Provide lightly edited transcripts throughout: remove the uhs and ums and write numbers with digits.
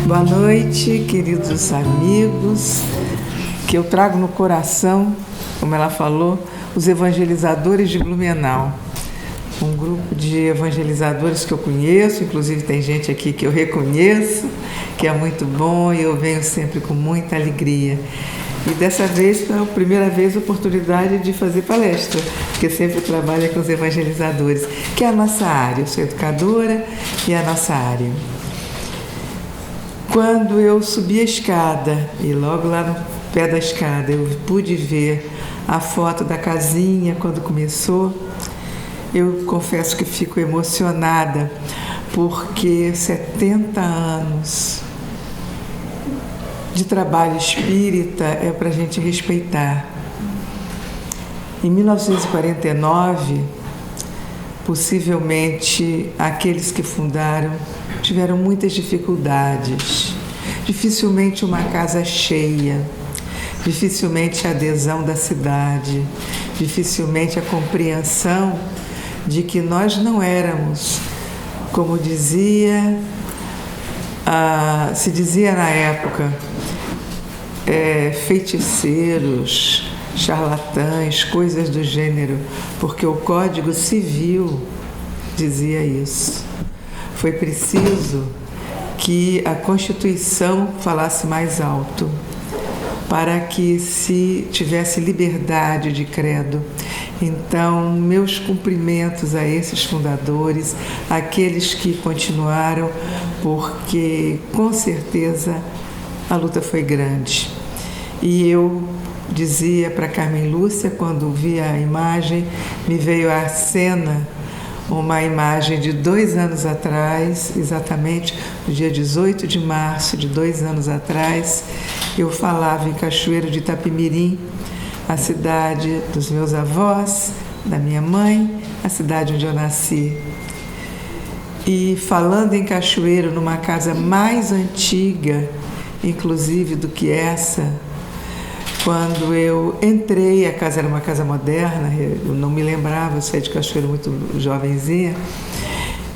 Boa noite, queridos amigos, que eu trago no coração, como ela falou, os evangelizadores de Blumenau. Um grupo de evangelizadores que eu conheço, inclusive tem gente aqui que eu reconheço, que é muito bom e eu venho sempre com muita alegria. E dessa vez, pela primeira vez, a oportunidade de fazer palestra, porque sempre trabalho com os evangelizadores, que é a nossa área. Eu sou educadora e é a nossa área. Quando eu subi a escada, e logo lá no pé da escada eu pude ver a foto da casinha quando começou, eu confesso que fico emocionada, porque 70 anos de trabalho espírita é para a gente respeitar. Em 1949, possivelmente aqueles que fundaram tiveram muitas dificuldades. Dificilmente uma casa cheia, dificilmente a adesão da cidade, dificilmente a compreensão de que nós não éramos, como se dizia na época, feiticeiros, charlatães, coisas do gênero, porque o Código Civil dizia isso. Foi preciso que a Constituição falasse mais alto, para que se tivesse liberdade de credo. Então, meus cumprimentos a esses fundadores, aqueles que continuaram, porque com certeza a luta foi grande. E eu dizia para Carmen Lúcia, quando vi a imagem, me veio à cena uma imagem de 2 anos atrás, exatamente no dia 18 de março de 2 anos atrás, eu falava em Cachoeiro de Itapemirim, a cidade dos meus avós, da minha mãe, a cidade onde eu nasci. E falando em Cachoeiro, numa casa mais antiga, inclusive do que essa, quando eu entrei, a casa era uma casa moderna, eu não me lembrava, eu saí de Cachoeiro muito jovenzinha,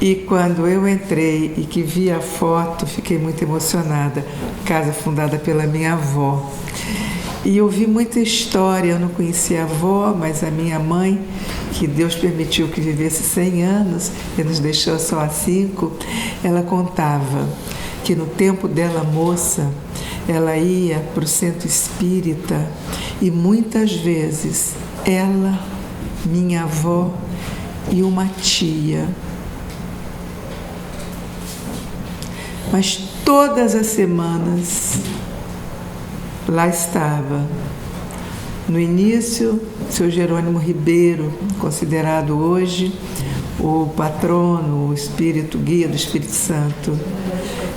e quando eu entrei e que vi a foto, fiquei muito emocionada. Casa fundada pela minha avó. E eu vi muita história, eu não conhecia a avó, mas a minha mãe, que Deus permitiu que vivesse 100 anos e nos deixou só há 5, ela contava que no tempo dela moça, ela ia para o centro espírita e muitas vezes ela, minha avó e uma tia, mas todas as semanas lá estava. No início, seu Jerônimo Ribeiro, considerado hoje o patrono, o espírito guia do Espírito Santo,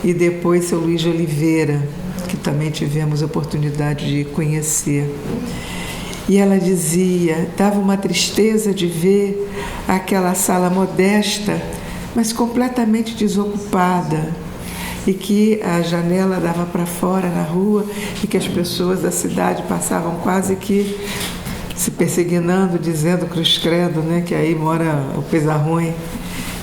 e depois seu Luiz de Oliveira, que também tivemos a oportunidade de conhecer. E ela dizia, dava uma tristeza de ver aquela sala modesta, mas completamente desocupada, e que a janela dava para fora na rua e que as pessoas da cidade passavam quase que se persignando, dizendo cruz credo, né, que aí mora o coisa ruim.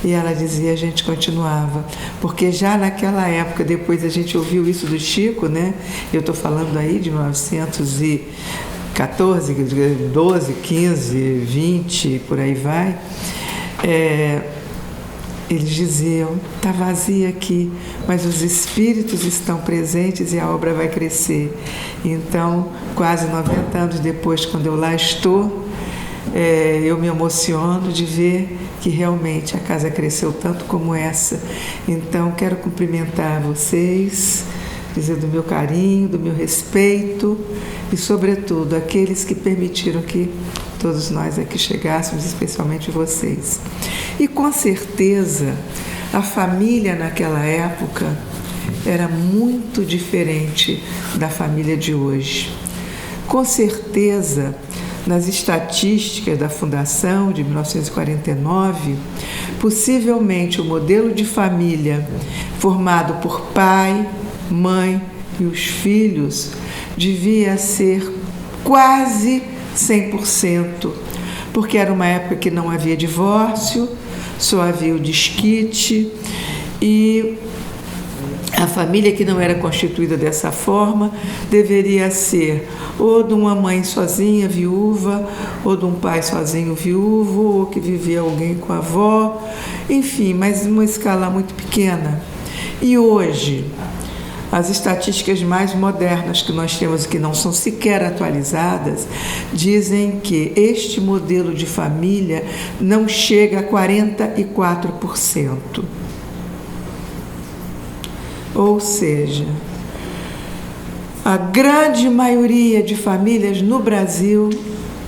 E ela dizia, a gente continuava, porque já naquela época, depois a gente ouviu isso do Chico, né? Eu estou falando aí de 1914, 12, 15, 20, por aí vai. Eles diziam, está vazia aqui, mas os espíritos estão presentes e a obra vai crescer. Então, quase 90 anos depois, quando eu lá estou, eu me emociono de ver que realmente a casa cresceu tanto como essa. Então, quero cumprimentar vocês, dizer do meu carinho, do meu respeito e, sobretudo, aqueles que permitiram que todos nós aqui chegássemos, especialmente vocês. E, com certeza, a família naquela época era muito diferente da família de hoje. Com certeza, nas estatísticas da Fundação de 1949, possivelmente o modelo de família formado por pai, mãe e os filhos devia ser quase 100%, porque era uma época que não havia divórcio, só havia o desquite e A família que não era constituída dessa forma deveria ser ou de uma mãe sozinha, viúva, ou de um pai sozinho, viúvo, ou que vivia alguém com a avó, enfim, mas numa escala muito pequena. E hoje, as estatísticas mais modernas que nós temos, que não são sequer atualizadas, dizem que este modelo de família não chega a 44%. Ou seja, a grande maioria de famílias no Brasil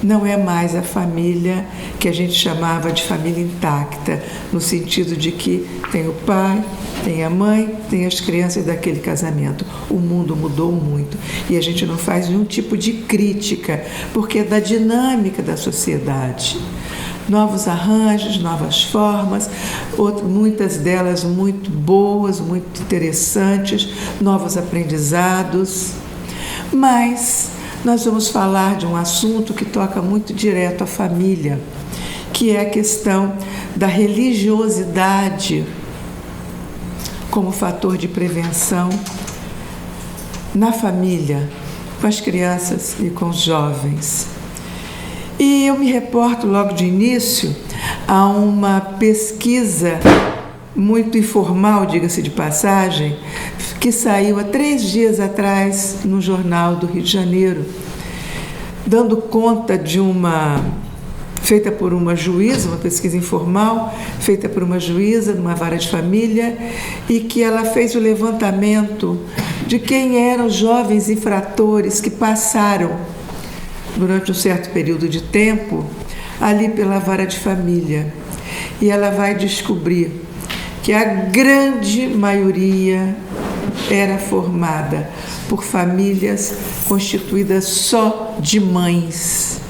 não é mais a família que a gente chamava de família intacta, no sentido de que tem o pai, tem a mãe, tem as crianças daquele casamento. O mundo mudou muito e a gente não faz nenhum tipo de crítica, porque é da dinâmica da sociedade. Novos arranjos, novas formas, muitas delas muito boas, muito interessantes, novos aprendizados. Mas nós vamos falar de um assunto que toca muito direto à família, que é a questão da religiosidade como fator de prevenção na família, com as crianças e com os jovens. E eu me reporto logo de início a uma pesquisa muito informal, diga-se de passagem, que saiu há 3 dias atrás no Jornal do Rio de Janeiro, dando conta de feita por uma juíza, uma pesquisa informal, feita por uma juíza de uma vara de família, e que ela fez o levantamento de quem eram os jovens infratores que passaram durante um certo período de tempo ali pela vara de família. E ela vai descobrir que a grande maioria era formada por famílias constituídas só de mães,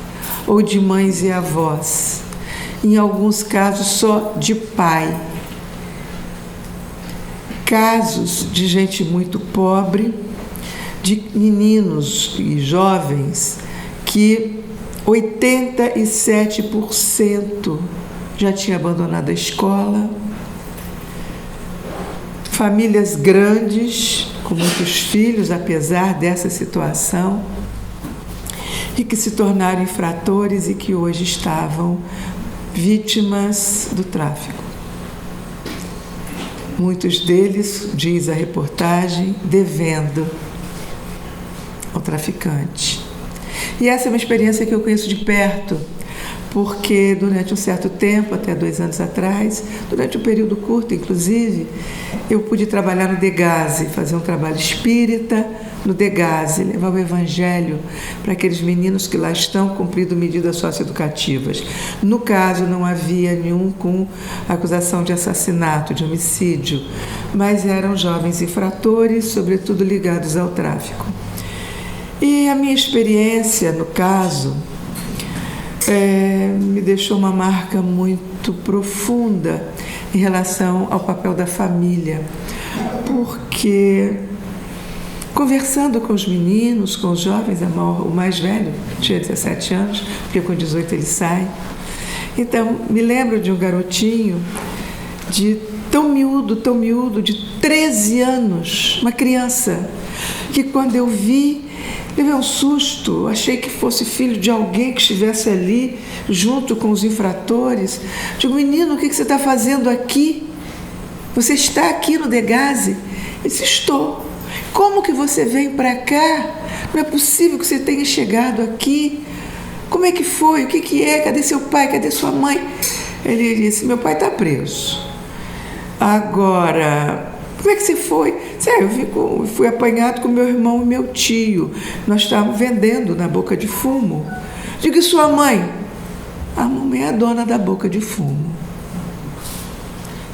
ou de mães e avós, em alguns casos só de pai. Casos de gente muito pobre, de meninos e jovens que 87% já tinha abandonado a escola, famílias grandes, com muitos filhos, apesar dessa situação, e que se tornaram infratores e que hoje estavam vítimas do tráfico. Muitos deles, diz a reportagem, devendo ao traficante. E essa é uma experiência que eu conheço de perto, porque durante um certo tempo, até 2 anos atrás, durante um período curto, inclusive, eu pude trabalhar no Degase, fazer um trabalho espírita no Degase, levar o evangelho para aqueles meninos que lá estão cumprindo medidas socioeducativas. No caso, não havia nenhum com acusação de assassinato, de homicídio, mas eram jovens infratores, sobretudo ligados ao tráfico. E a minha experiência, no caso, me deixou uma marca muito profunda em relação ao papel da família, porque conversando com os meninos, com os jovens, o mais velho tinha 17 anos, porque com 18 ele sai. Então, me lembro de um garotinho tão miúdo, de 13 anos, uma criança, que quando eu vi, levei um susto, achei que fosse filho de alguém que estivesse ali, junto com os infratores. Digo, menino, o que você está fazendo aqui? Você está aqui no Degase? Ele disse, estou. Como que você vem para cá? Não é possível que você tenha chegado aqui. Como é que foi? O que é? Cadê seu pai? Cadê sua mãe? Ele disse, meu pai está preso. Agora, como é que você foi? Eu fui apanhado com meu irmão e meu tio. Nós estávamos vendendo na Boca de Fumo. Digo, e sua mãe? A mamãe é a dona da Boca de Fumo.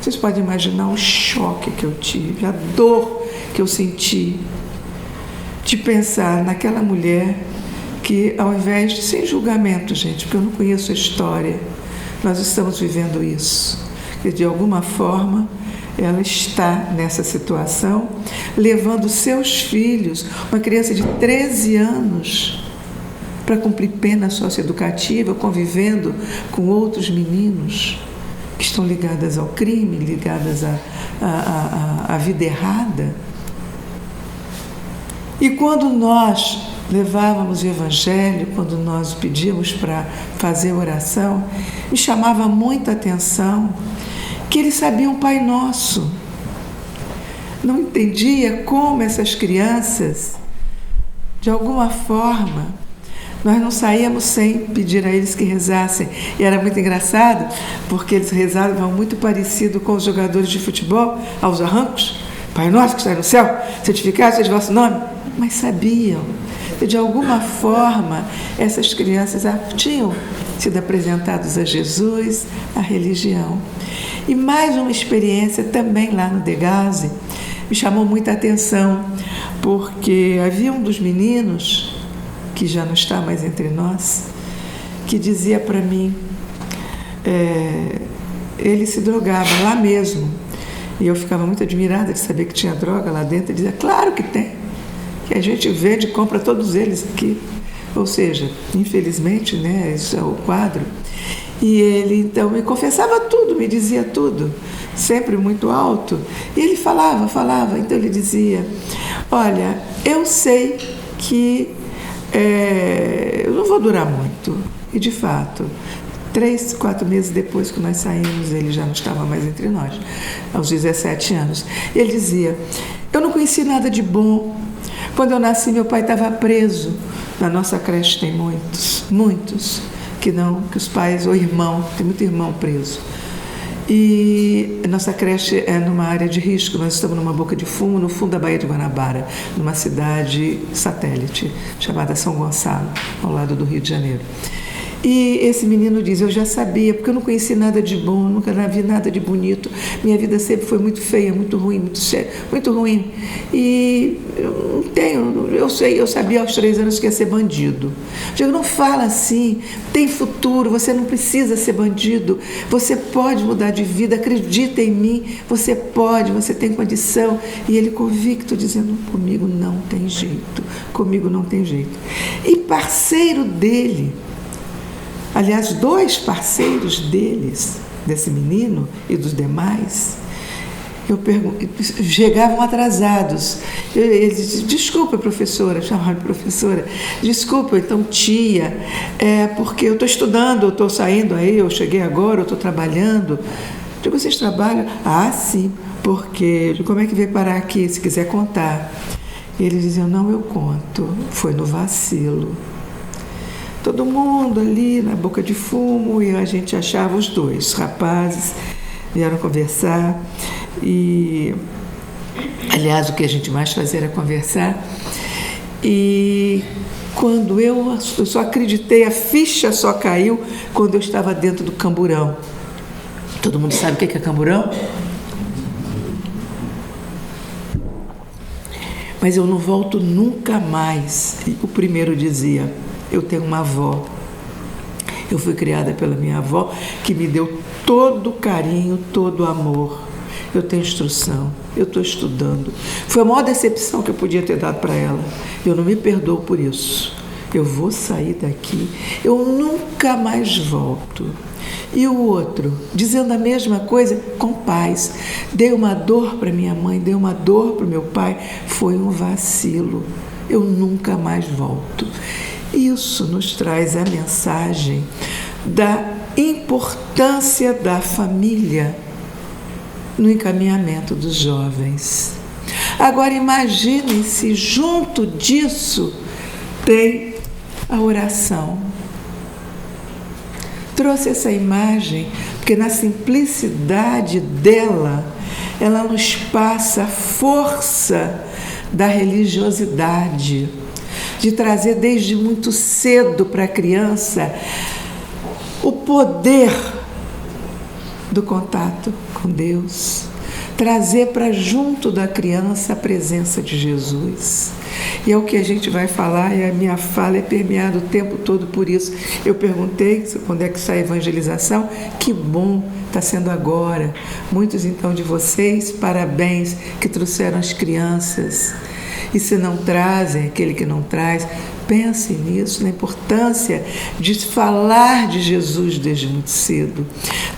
Vocês podem imaginar o choque que eu tive, a dor que eu senti de pensar naquela mulher que, ao invés de, sem julgamento, gente, porque eu não conheço a história, nós estamos vivendo isso, que de alguma forma ela está nessa situação, levando seus filhos, uma criança de 13 anos, para cumprir pena socioeducativa, convivendo com outros meninos que estão estão ligadas ao crime, ligadas à vida errada. E quando nós levávamos o Evangelho, quando nós pedíamos para fazer oração, me chamava muita atenção que eles sabiam Pai Nosso. Não entendia como essas crianças, de alguma forma, nós não saíamos sem pedir a eles que rezassem. E era muito engraçado, porque eles rezavam muito parecido com os jogadores de futebol, aos arrancos. Pai Nosso que está no céu, santificado seja o vosso nome. Mas sabiam que, de alguma forma, essas crianças tinham sido apresentadas a Jesus, à religião. E mais uma experiência também lá no Degase me chamou muita atenção, porque havia um dos meninos, que já não está mais entre nós, que dizia para mim, ele se drogava lá mesmo. E eu ficava muito admirada de saber que tinha droga lá dentro. Ele dizia, claro que tem, que a gente vende e compra todos eles aqui. Ou seja, infelizmente, né, isso é o quadro. E ele então me confessava tudo, me dizia tudo, sempre muito alto. E ele falava, então ele dizia, olha, eu sei que eu não vou durar muito. E de fato, 3, 4 meses depois que nós saímos, ele já não estava mais entre nós, aos 17 anos. Ele dizia, eu não conheci nada de bom. Quando eu nasci, meu pai estava preso. Na nossa creche tem muitos, que os pais, ou irmão, tem muito irmão preso. E a nossa creche é numa área de risco, nós estamos numa boca de fumo, no fundo da Baía de Guanabara, numa cidade satélite, chamada São Gonçalo, ao lado do Rio de Janeiro. E esse menino diz, eu já sabia, porque eu não conheci nada de bom, nunca vi nada de bonito, minha vida sempre foi muito feia, muito ruim, muito ruim. E eu sabia aos 3 anos que ia ser bandido. Eu digo, não fala assim, tem futuro, você não precisa ser bandido, você pode mudar de vida, acredita em mim, você pode, você tem condição. E ele convicto, dizendo, comigo não tem jeito. E parceiro dele, aliás, 2 parceiros desse menino e dos demais, chegavam atrasados. Eles diziam, desculpa, professora, chamavam de professora, desculpa, então tia, porque eu estou estudando, eu estou saindo aí, eu cheguei agora, eu estou trabalhando. Eu digo, vocês trabalham? Ah, sim, porque como é que veio parar aqui, se quiser contar? E eles diziam, não, eu conto, foi no vacilo. Todo mundo ali na boca de fumo, e a gente achava os 2 rapazes, vieram conversar. E, aliás, o que a gente mais fazia era conversar. E quando eu só acreditei, a ficha só caiu quando eu estava dentro do camburão. Todo mundo sabe o que é camburão? Mas eu não volto nunca mais. O primeiro dizia, eu tenho uma avó. Eu fui criada pela minha avó, que me deu todo o carinho, todo o amor. Eu tenho instrução, eu estou estudando. Foi a maior decepção que eu podia ter dado para ela. Eu não me perdoo por isso. Eu vou sair daqui, eu nunca mais volto. E o outro, dizendo a mesma coisa, com paz. Dei uma dor para minha mãe, dei uma dor para o meu pai. Foi um vacilo. Eu nunca mais volto. Isso nos traz a mensagem da importância da família no encaminhamento dos jovens. Agora imaginem se junto disso tem a oração. Trouxe essa imagem porque na simplicidade dela, ela nos passa a força da religiosidade, de trazer desde muito cedo para a criança o poder do contato com Deus, trazer para junto da criança a presença de Jesus. E é o que a gente vai falar, e a minha fala é permeada o tempo todo por isso. Eu perguntei quando é que sai a evangelização. Que bom, está sendo agora. Muitos então de vocês, parabéns, que trouxeram as crianças. E se não trazem, aquele que não traz, pensem nisso, na importância de falar de Jesus desde muito cedo.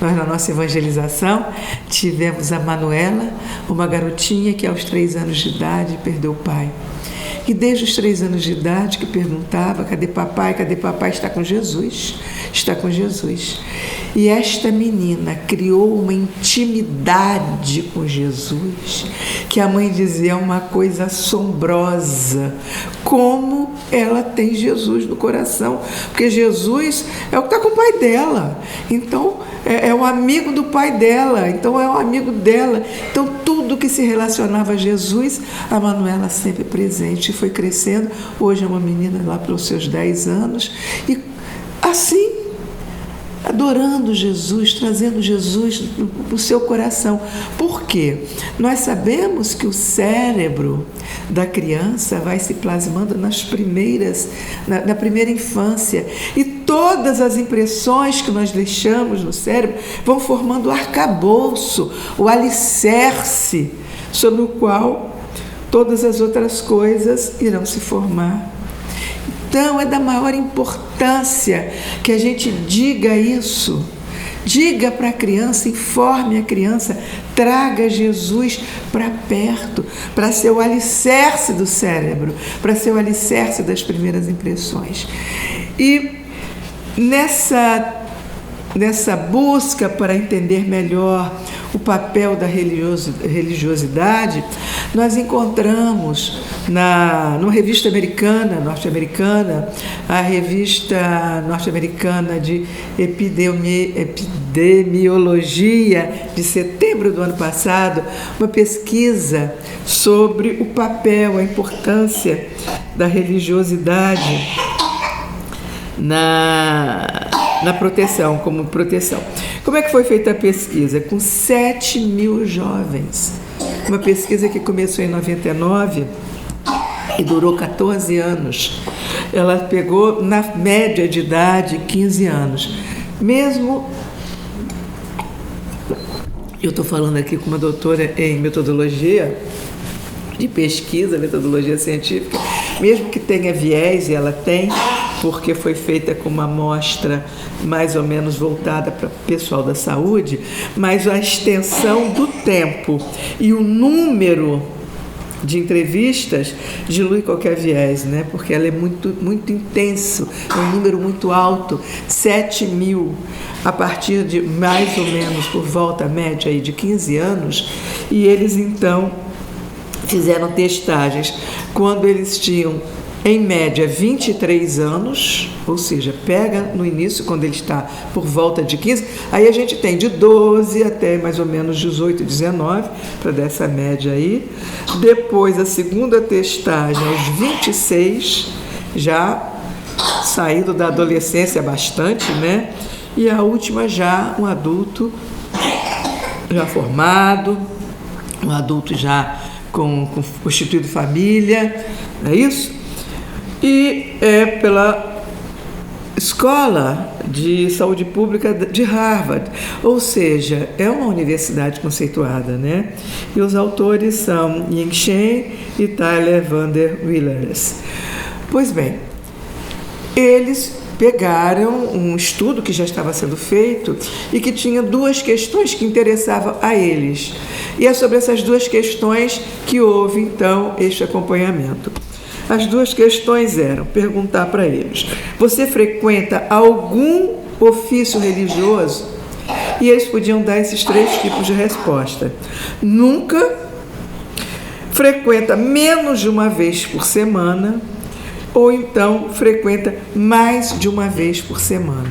Nós, na nossa evangelização, tivemos a Manuela, uma garotinha que aos 3 anos de idade perdeu o pai. E desde os 3 anos de idade que perguntava: cadê papai? Cadê papai? Está com Jesus, está com Jesus. E esta menina criou uma intimidade com Jesus, que a mãe dizia é uma coisa assombrosa, como ela tem Jesus no coração, porque Jesus é o que está com o pai dela, então é o amigo do pai dela, então é o amigo dela, então tudo que se relacionava a Jesus, a Manuela sempre presente, foi crescendo. Hoje é uma menina lá para os seus 10 anos, e assim, adorando Jesus, trazendo Jesus para o seu coração. Por quê? Nós sabemos que o cérebro da criança vai se plasmando na primeira infância, e todas as impressões que nós deixamos no cérebro vão formando o arcabouço, o alicerce sobre o qual todas as outras coisas irão se formar. Então, é da maior importância que a gente diga isso. Diga para a criança, informe a criança, traga Jesus para perto, para ser o alicerce do cérebro, para ser o alicerce das primeiras impressões. E nessa busca para entender melhor o papel da religiosidade, nós encontramos numa revista norte-americana, a revista norte-americana de epidemiologia, de setembro do ano passado, uma pesquisa sobre o papel, a importância da religiosidade na proteção, como proteção. Como é que foi feita a pesquisa? Com 7.000 jovens. Uma pesquisa que começou em 99 e durou 14 anos. Ela pegou, na média de idade, 15 anos. Mesmo... Eu estou falando aqui com uma doutora em metodologia de pesquisa, metodologia científica, mesmo que tenha viés, e ela tem, porque foi feita com uma amostra mais ou menos voltada para o pessoal da saúde, mas a extensão do tempo e o número de entrevistas dilui qualquer viés, né? Porque ela é muito, muito intenso, é um número muito alto, 7.000, a partir de mais ou menos por volta média aí de 15 anos, e eles então fizeram testagens quando eles tinham em média 23 anos, ou seja, pega no início quando ele está por volta de 15, aí a gente tem de 12 até mais ou menos 18, 19, para dar essa média aí. Depois a segunda testagem aos 26, já saindo da adolescência bastante, né? E a última já um adulto já formado, um adulto já com constituído família, não é isso? E é pela Escola de Saúde Pública de Harvard, ou seja, é uma universidade conceituada, né? E os autores são Ying Shen e Tyler Vander Willers. Pois bem, eles pegaram um estudo que já estava sendo feito e que tinha 2 questões que interessavam a eles. E é sobre essas 2 questões que houve, então, este acompanhamento. As 2 questões eram perguntar para eles: você frequenta algum ofício religioso? E eles podiam dar esses 3 tipos de resposta. Nunca, frequenta menos de uma vez por semana, ou então frequenta mais de uma vez por semana.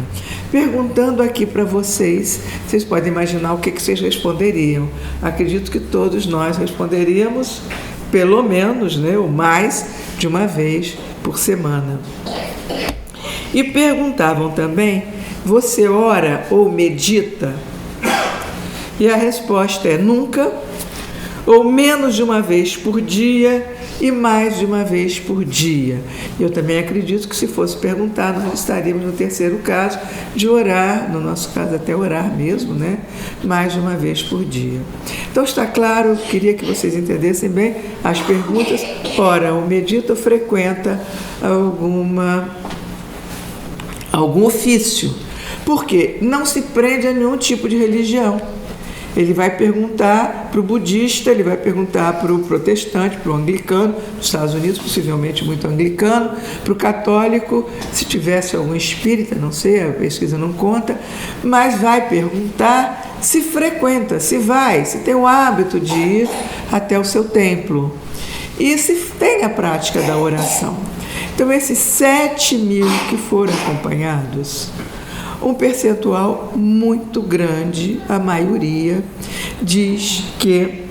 Perguntando aqui para vocês, vocês podem imaginar o que vocês responderiam. Acredito que todos nós responderíamos pelo menos, né, ou mais de uma vez por semana. E perguntavam também: você ora ou medita? E a resposta é nunca, ou menos de uma vez por dia e mais de uma vez por dia. Eu também acredito que se fosse perguntar, nós estaríamos no terceiro caso de orar, no nosso caso até orar mesmo, né? Mais de uma vez por dia. Então está claro, queria que vocês entendessem bem as perguntas. Ora, o medita frequenta algum ofício, porque não se prende a nenhum tipo de religião. Ele vai perguntar para o budista, ele vai perguntar para o protestante, para o anglicano, nos Estados Unidos, possivelmente muito anglicano, para o católico, se tivesse algum espírita, não sei, a pesquisa não conta, mas vai perguntar se frequenta, se vai, se tem o hábito de ir até o seu templo e se tem a prática da oração. Então, esses 7.000 que foram acompanhados, um percentual muito grande, a maioria, diz que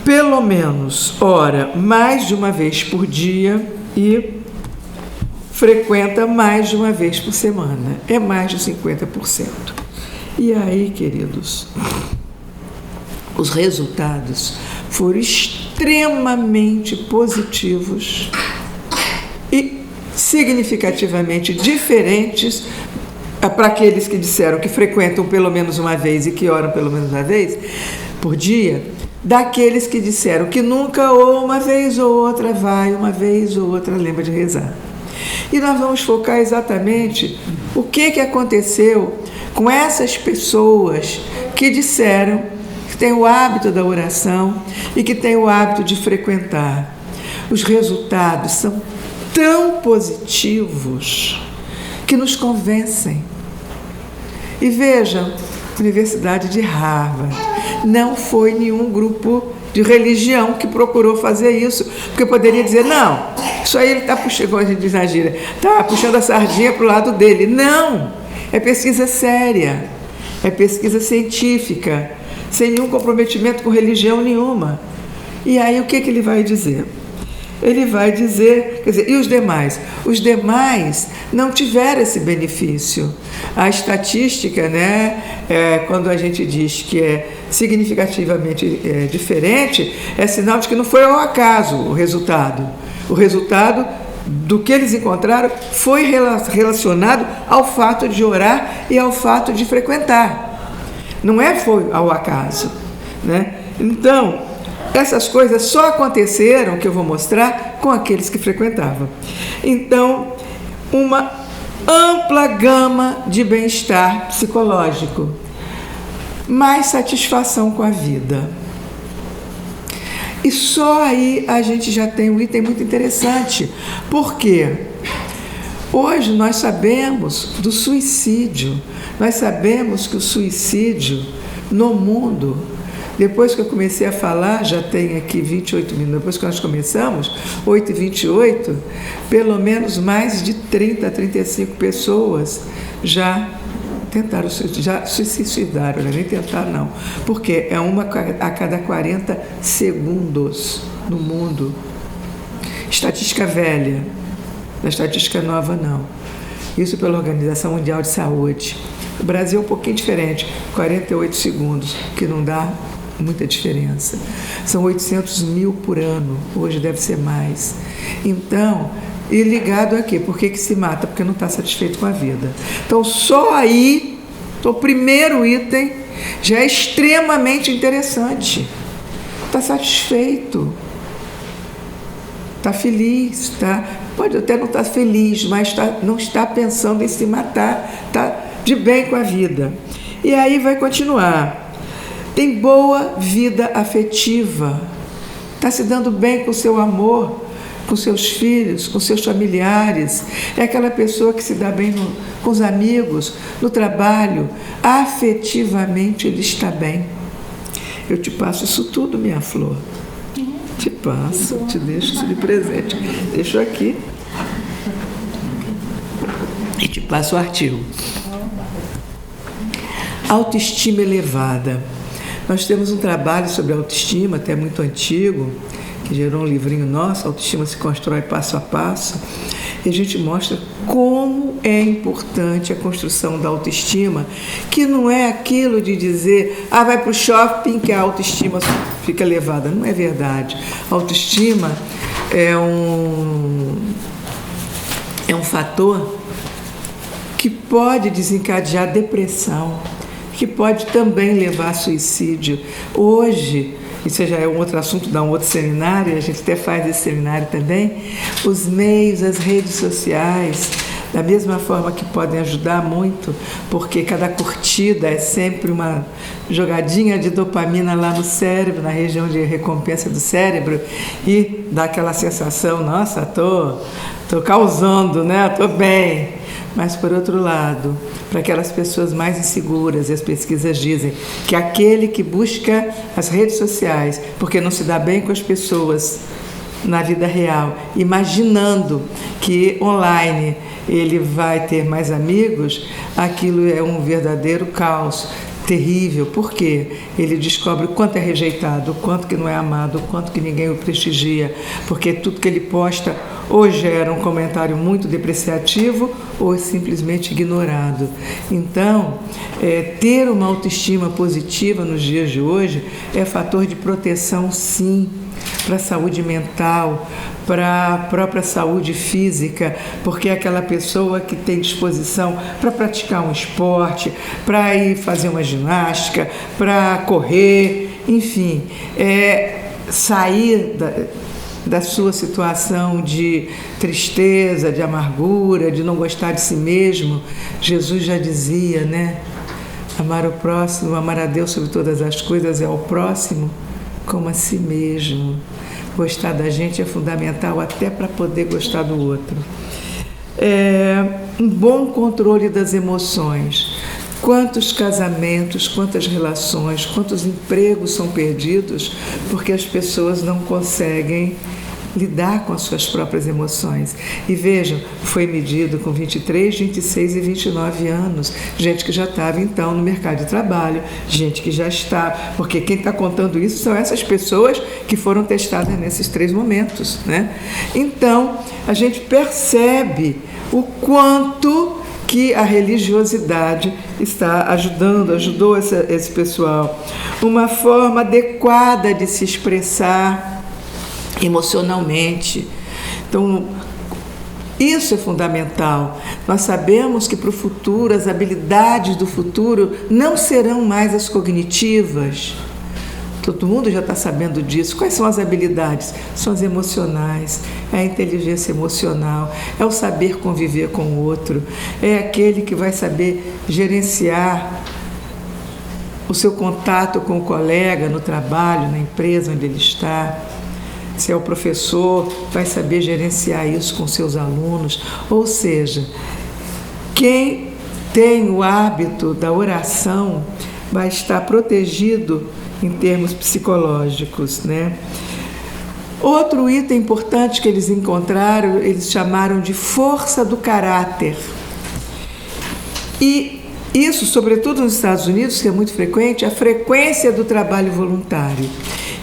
pelo menos ora mais de uma vez por dia e frequenta mais de uma vez por semana. É mais de 50%. E aí, queridos, os resultados foram extremamente positivos e significativamente diferentes para aqueles que disseram que frequentam pelo menos uma vez e que oram pelo menos uma vez por dia, daqueles que disseram que nunca ou uma vez ou outra vai, uma vez ou outra lembra de rezar. E nós vamos focar exatamente o que aconteceu com essas pessoas que disseram que têm o hábito da oração e que têm o hábito de frequentar. Os resultados são tão positivos que nos convencem. E vejam, Universidade de Harvard, não foi nenhum grupo de religião que procurou fazer isso, porque poderia dizer, não, isso aí ele está puxando, como a gente diz na gíria, está puxando a sardinha para o lado dele. Não, é pesquisa séria, é pesquisa científica, sem nenhum comprometimento com religião nenhuma. E aí o que ele vai dizer? Ele vai dizer, quer dizer, e os demais? Os demais não tiveram esse benefício. A estatística, quando a gente diz que é significativamente diferente, é sinal de que não foi ao acaso o resultado. O resultado do que eles encontraram foi relacionado ao fato de orar e ao fato de frequentar. Não foi ao acaso, Então, essas coisas só aconteceram, que eu vou mostrar, com aqueles que frequentavam. Então, uma ampla gama de bem-estar psicológico, mais satisfação com a vida. E só aí a gente já tem um item muito interessante, porque hoje nós sabemos do suicídio, nós sabemos que o suicídio no mundo, depois que eu comecei a falar, já tem aqui 28 minutos, depois que nós começamos, 8h28, pelo menos mais de 30 a 35 pessoas já tentaram, já se suicidaram, nem tentaram não, porque é uma a cada 40 segundos no mundo. Estatística velha, não é estatística nova não. Isso pela Organização Mundial de Saúde. O Brasil é um pouquinho diferente, 48 segundos, que não dá muita diferença. São 800 mil por ano, hoje deve ser mais. Então, e ligado aqui, por que se mata? Porque não está satisfeito com a vida. Então, só aí, o primeiro item já é extremamente interessante. Está satisfeito, está feliz, pode até não estar feliz, mas não está pensando em se matar, está de bem com a vida. E aí vai continuar. Tem boa vida afetiva, está se dando bem com o seu amor, com seus filhos, com seus familiares. É aquela pessoa que se dá bem com os amigos, no trabalho, afetivamente ele está bem. Eu te passo isso tudo, minha flor. Te passo, te deixo isso de presente. Deixo aqui e te passo o artigo. Autoestima elevada. Nós temos um trabalho sobre autoestima, até muito antigo, que gerou um livrinho nosso, Autoestima se constrói passo a passo, e a gente mostra como é importante a construção da autoestima, que não é aquilo de dizer, vai para o shopping que a autoestima fica elevada. Não é verdade. A autoestima é um fator que pode desencadear depressão, que pode também levar a suicídio. Hoje, isso já é um outro assunto, dá um outro seminário, a gente até faz esse seminário também, os meios, as redes sociais, da mesma forma que podem ajudar muito, porque cada curtida é sempre uma jogadinha de dopamina lá no cérebro, na região de recompensa do cérebro, e dá aquela sensação, nossa, tô causando, né? Tô bem. Mas, por outro lado, para aquelas pessoas mais inseguras, e as pesquisas dizem que aquele que busca as redes sociais, porque não se dá bem com as pessoas na vida real, imaginando que online ele vai ter mais amigos, aquilo é um verdadeiro caos terrível, porque ele descobre o quanto é rejeitado, o quanto que não é amado, o quanto que ninguém o prestigia, porque tudo que ele posta ou gera um comentário muito depreciativo ou é simplesmente ignorado. Então, ter uma autoestima positiva nos dias de hoje é fator de proteção, sim, para a saúde mental, para a própria saúde física, porque é aquela pessoa que tem disposição para praticar um esporte, para ir fazer uma ginástica, para correr, enfim, sair da sua situação de tristeza, de amargura, de não gostar de si mesmo. Jesus já dizia, né? Amar o próximo, amar a Deus sobre todas as coisas é ao próximo como a si mesmo. Gostar da gente é fundamental até para poder gostar do outro. Um bom controle das emoções. Quantos casamentos, quantas relações, quantos empregos são perdidos porque as pessoas não conseguem lidar com as suas próprias emoções. E vejam, foi medido com 23, 26 e 29 anos. Gente que já estava, então, no mercado de trabalho, gente que já está, porque quem está contando isso são essas pessoas que foram testadas nesses 3 momentos, né? Então, a gente percebe o quanto que a religiosidade ajudou esse pessoal. Uma forma adequada de se expressar emocionalmente. Então, isso é fundamental. Nós sabemos que para o futuro, as habilidades do futuro não serão mais as cognitivas. Todo mundo já está sabendo disso. Quais são as habilidades? São as emocionais, é a inteligência emocional, é o saber conviver com o outro, é aquele que vai saber gerenciar o seu contato com o colega no trabalho, na empresa onde ele está. Se é o professor, vai saber gerenciar isso com seus alunos. Ou seja, quem tem o hábito da oração vai estar protegido em termos psicológicos, né? Outro item importante que eles encontraram, eles chamaram de força do caráter. E isso, sobretudo nos Estados Unidos, que é muito frequente, a frequência do trabalho voluntário.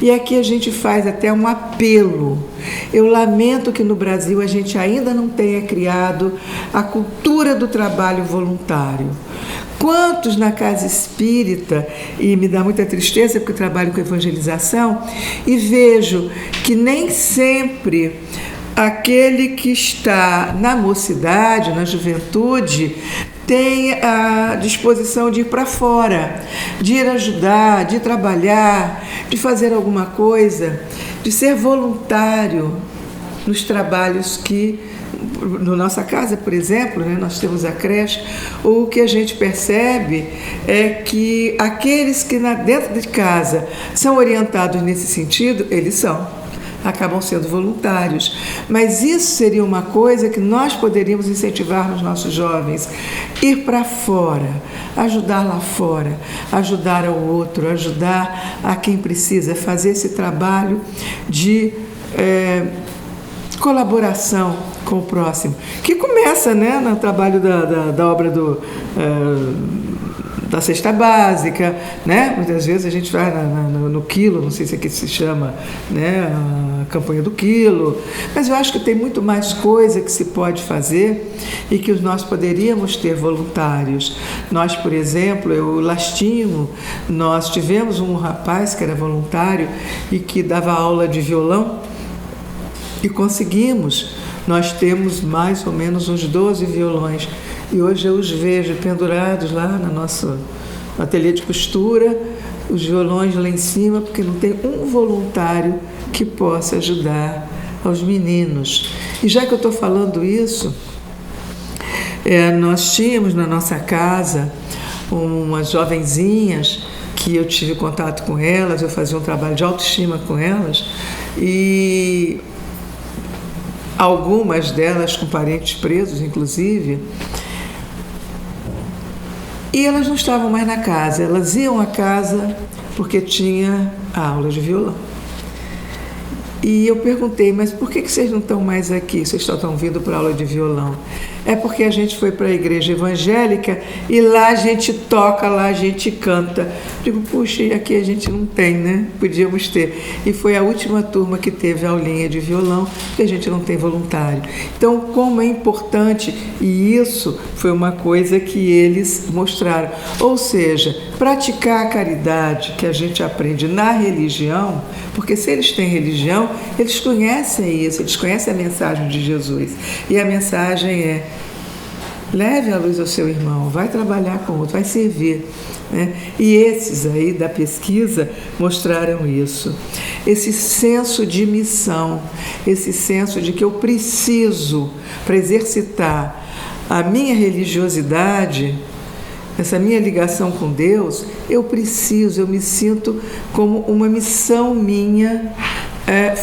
E aqui a gente faz até um apelo. Eu lamento que no Brasil a gente ainda não tenha criado a cultura do trabalho voluntário. Quantos na casa espírita, e me dá muita tristeza porque eu trabalho com evangelização, e vejo que nem sempre aquele que está na mocidade, na juventude, tem a disposição de ir para fora, de ir ajudar, de trabalhar, de fazer alguma coisa, de ser voluntário nos trabalhos que, na nossa casa, por exemplo, né, nós temos a creche, o que a gente percebe é que aqueles que dentro de casa são orientados nesse sentido, eles acabam sendo voluntários. Mas isso seria uma coisa que nós poderíamos incentivar nos nossos jovens, ir para fora, ajudar lá fora, ajudar ao outro, ajudar a quem precisa, fazer esse trabalho de colaboração com o próximo, que começa, né, no trabalho da obra da cesta básica, né? Muitas vezes a gente vai no quilo, não sei se aqui se chama, né, a campanha do quilo, mas eu acho que tem muito mais coisa que se pode fazer e que nós poderíamos ter voluntários. Nós, por exemplo, eu lastimo, nós tivemos um rapaz que era voluntário e que dava aula de violão e conseguimos. Nós temos mais ou menos uns 12 violões e hoje eu os vejo pendurados lá na no ateliê de costura, os violões lá em cima, porque não tem um voluntário que possa ajudar aos meninos. E já que eu estou falando isso, nós tínhamos na nossa casa umas jovenzinhas que eu tive contato com elas, eu fazia um trabalho de autoestima com elas, e algumas delas com parentes presos, inclusive, e elas não estavam mais na casa, elas iam à casa porque tinha aula de violão. E eu perguntei, mas por que vocês não estão mais aqui? Vocês só estão vindo para aula de violão? É porque a gente foi para a igreja evangélica e lá a gente toca, lá a gente canta. Digo, puxa, e aqui a gente não tem, né? Podíamos ter. E foi a última turma que teve aulinha de violão, porque a gente não tem voluntário. Então, como é importante, e isso foi uma coisa que eles mostraram. Ou seja, praticar a caridade que a gente aprende na religião, porque se eles têm religião, eles conhecem isso, eles conhecem a mensagem de Jesus. E a mensagem é: leve a luz ao seu irmão, vai trabalhar com o outro, vai servir. Né? E esses aí da pesquisa mostraram isso. Esse senso de missão, esse senso de que eu preciso, para exercitar a minha religiosidade, essa minha ligação com Deus, eu me sinto como uma missão minha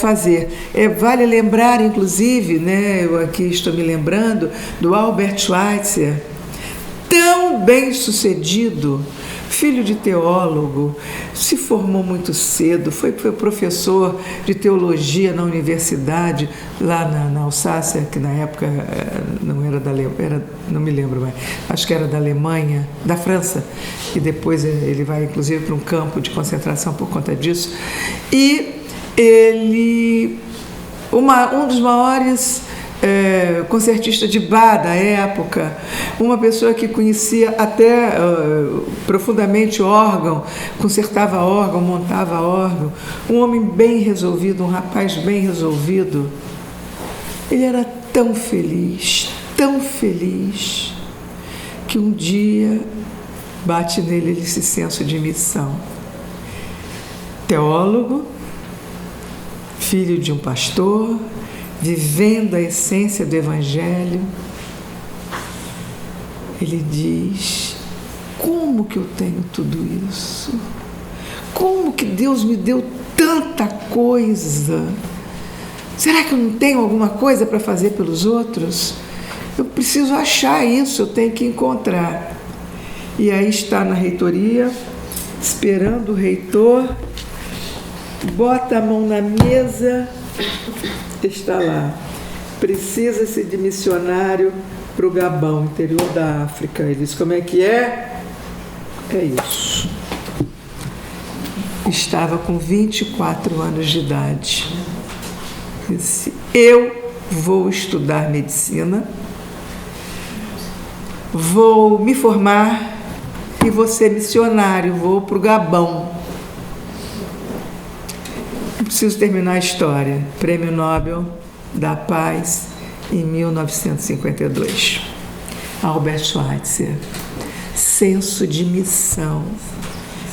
fazer. Vale lembrar, inclusive, né, eu aqui estou me lembrando do Albert Schweitzer, tão bem sucedido, filho de teólogo, se formou muito cedo, foi professor de teologia na universidade, lá na Alsácia, que na época não era da Alemanha, não me lembro mais, acho que era da Alemanha, da França, e depois ele vai inclusive para um campo de concentração por conta disso. E ele, um dos maiores concertista de Bach da época, uma pessoa que conhecia até profundamente órgão, consertava órgão, montava órgão, um homem bem resolvido, um rapaz bem resolvido. Ele era tão feliz, que um dia bate nele esse senso de missão. Teólogo, filho de um pastor, vivendo a essência do Evangelho, ele diz: como que eu tenho tudo isso? Como que Deus me deu tanta coisa? Será que eu não tenho alguma coisa para fazer pelos outros? Eu preciso achar isso, eu tenho que encontrar. E aí está na reitoria, esperando o reitor, bota a mão na mesa, está lá: precisa-se de missionário para o Gabão, interior da África. Ele diz: como é que é? É isso. Estava com 24 anos de idade. Disse: eu vou estudar medicina, vou me formar e vou ser missionário, vou para o Gabão. Preciso terminar a história. Prêmio Nobel da Paz em 1952. Albert Schweitzer. Senso de missão,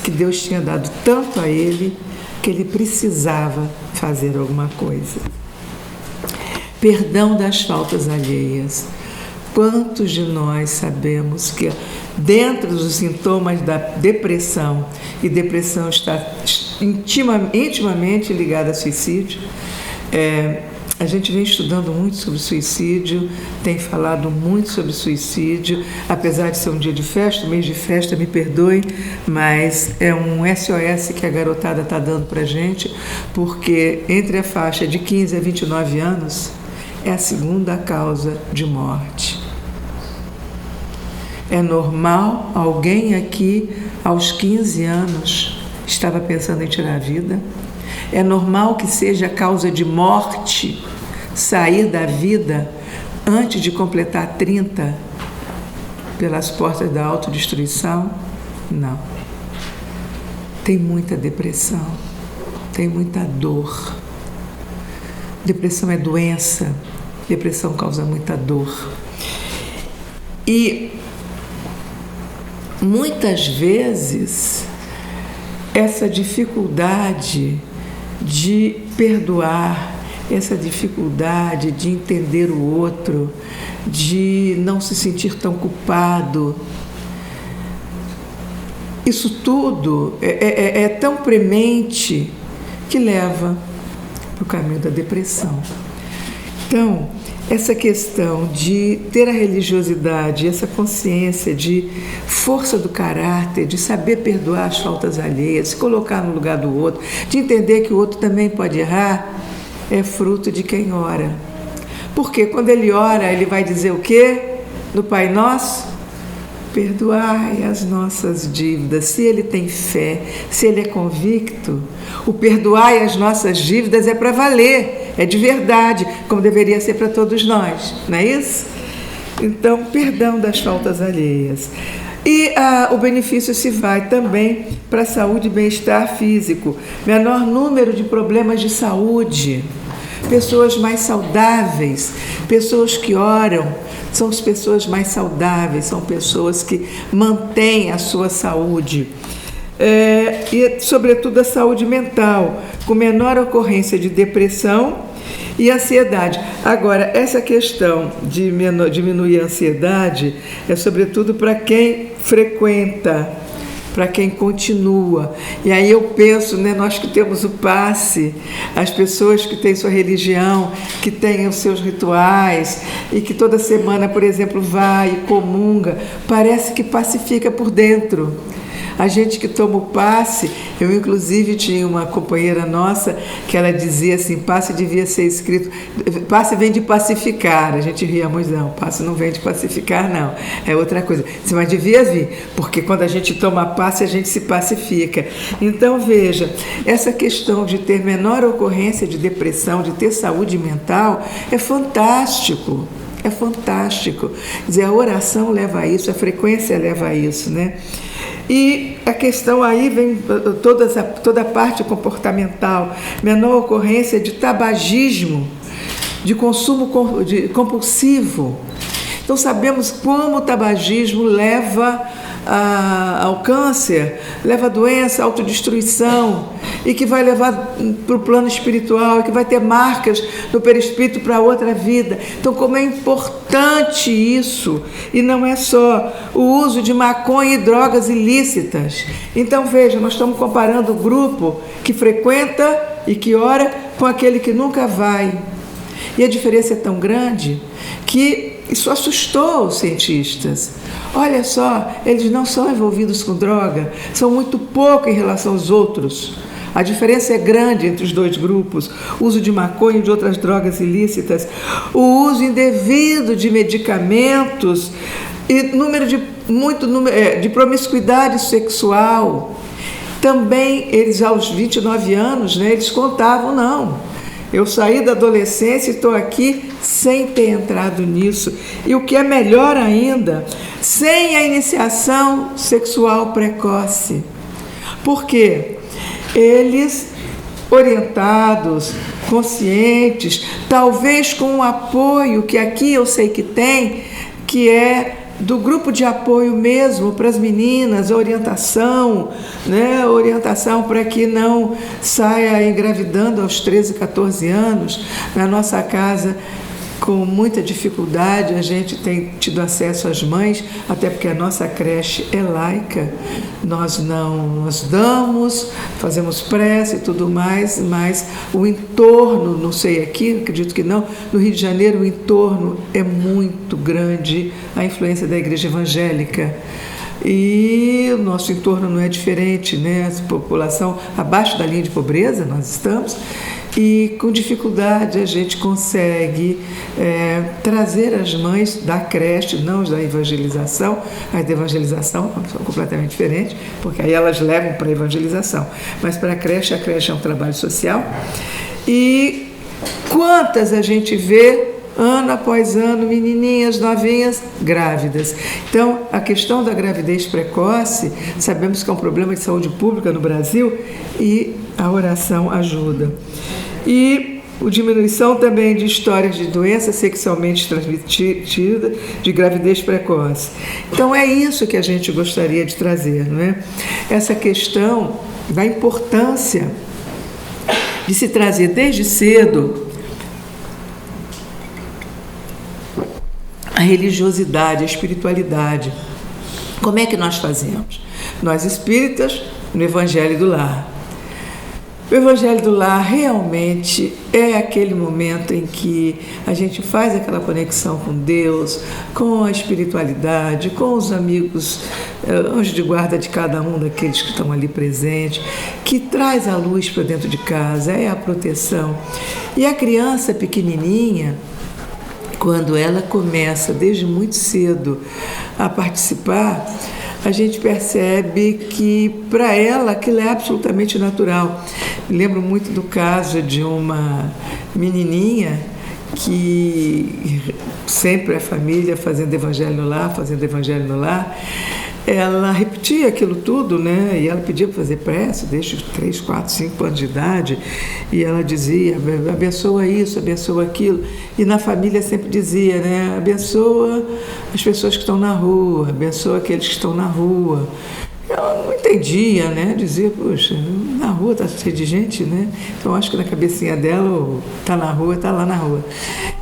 que Deus tinha dado tanto a ele que ele precisava fazer alguma coisa. Perdão das faltas alheias. Quantos de nós sabemos que dentro dos sintomas da depressão, e depressão está intimamente ligada a suicídio, a gente vem estudando muito sobre suicídio, tem falado muito sobre suicídio, apesar de ser um dia de festa, um mês de festa, me perdoem, mas é um SOS que a garotada está dando para a gente, porque entre a faixa de 15 a 29 anos é a segunda causa de morte. É normal alguém aqui, aos 15 anos, estava pensando em tirar a vida? É normal que seja causa de morte sair da vida antes de completar 30 pelas portas da autodestruição? Não. Tem muita depressão, tem muita dor. Depressão é doença, depressão causa muita dor. E muitas vezes, essa dificuldade de perdoar, essa dificuldade de entender o outro, de não se sentir tão culpado, isso tudo é tão premente que leva para o caminho da depressão. Então, essa questão de ter a religiosidade, essa consciência de força do caráter, de saber perdoar as faltas alheias, se colocar no lugar do outro, de entender que o outro também pode errar, é fruto de quem ora. Porque quando ele ora, ele vai dizer o quê? No Pai Nosso? Perdoai as nossas dívidas. Se ele tem fé, se ele é convicto, o perdoai as nossas dívidas é para valer, é de verdade, como deveria ser para todos nós, não é isso? Então, perdão das faltas alheias. E o benefício se vai também para a saúde e bem-estar físico. Menor número de problemas de saúde, pessoas mais saudáveis, pessoas que oram, são as pessoas mais saudáveis, são pessoas que mantêm a sua saúde. E, sobretudo, a saúde mental, com menor ocorrência de depressão e ansiedade. Agora, essa questão de diminuir a ansiedade é sobretudo para quem frequenta, para quem continua. E aí eu penso, nós que temos o passe, as pessoas que têm sua religião, que têm os seus rituais e que toda semana, por exemplo, vai e comunga, parece que pacifica por dentro. A gente que toma o passe, eu inclusive tinha uma companheira nossa que ela dizia assim, passe devia ser escrito, passe vem de pacificar, a gente ria, mas não, passe não vem de pacificar não, é outra coisa, mas devia vir, porque quando a gente toma passe a gente se pacifica. Então veja, essa questão de ter menor ocorrência de depressão, de ter saúde mental, é fantástico. É fantástico. Quer dizer, a oração leva a isso, a frequência leva a isso, né? E a questão aí vem toda a parte comportamental, menor ocorrência de tabagismo, de consumo compulsivo. Então sabemos como o tabagismo leva ao câncer, leva a doença, à autodestruição, e que vai levar para o plano espiritual, e que vai ter marcas no perispírito para outra vida. Então, como é importante isso, e não é só o uso de maconha e drogas ilícitas. Então, veja, nós estamos comparando o grupo que frequenta e que ora com aquele que nunca vai. E a diferença é tão grande que isso assustou os cientistas. Olha só, eles não são envolvidos com droga, são muito pouco em relação aos outros. A diferença é grande entre os dois grupos. O uso de maconha e de outras drogas ilícitas, o uso indevido de medicamentos e muito número de promiscuidade sexual. Também eles, aos 29 anos, eles contavam, não. Eu saí da adolescência e estou aqui sem ter entrado nisso. E o que é melhor ainda, sem a iniciação sexual precoce. Por quê? Eles, orientados, conscientes, talvez com um apoio que aqui eu sei que tem, que é do grupo de apoio mesmo para as meninas, orientação para que não saia engravidando aos 13, 14 anos. Na nossa casa, com muita dificuldade, a gente tem tido acesso às mães, até porque a nossa creche é laica, nós damos, fazemos prece e tudo mais, mas o entorno, não sei aqui, acredito que não, no Rio de Janeiro o entorno é muito grande, a influência da igreja evangélica. E o nosso entorno não é diferente, a população abaixo da linha de pobreza nós estamos, e com dificuldade a gente consegue trazer as mães da creche, não da evangelização. As da evangelização são completamente diferentes, porque aí elas levam para a evangelização, mas para a creche é um trabalho social. E quantas a gente vê ano após ano, menininhas novinhas grávidas. Então, a questão da gravidez precoce, sabemos que é um problema de saúde pública no Brasil, e a oração ajuda. E a diminuição também de histórias de doenças sexualmente transmitidas, de gravidez precoce. Então é isso que a gente gostaria de trazer, não é? Essa questão da importância de se trazer desde cedo a religiosidade, a espiritualidade. Como é que nós fazemos? Nós espíritas, no Evangelho do Lar. O Evangelho do Lar realmente é aquele momento em que a gente faz aquela conexão com Deus, com a espiritualidade, com os amigos, anjos de guarda de cada um daqueles que estão ali presentes, que traz a luz para dentro de casa, é a proteção. E a criança pequenininha, quando ela começa desde muito cedo a participar, a gente percebe que para ela aquilo é absolutamente natural. Me lembro muito do caso de uma menininha que sempre a família fazendo evangelho no lar, ela repetia aquilo tudo, né? E ela pedia para fazer prece desde os 3, 4, 5 anos de idade, e ela dizia, abençoa isso, abençoa aquilo, e na família sempre dizia, né? Abençoa as pessoas que estão na rua, abençoa aqueles que estão na rua. Ela não entendia, né? Dizia, poxa, na rua está cheio de gente, né? Então acho que na cabecinha dela, está na rua, está lá na rua.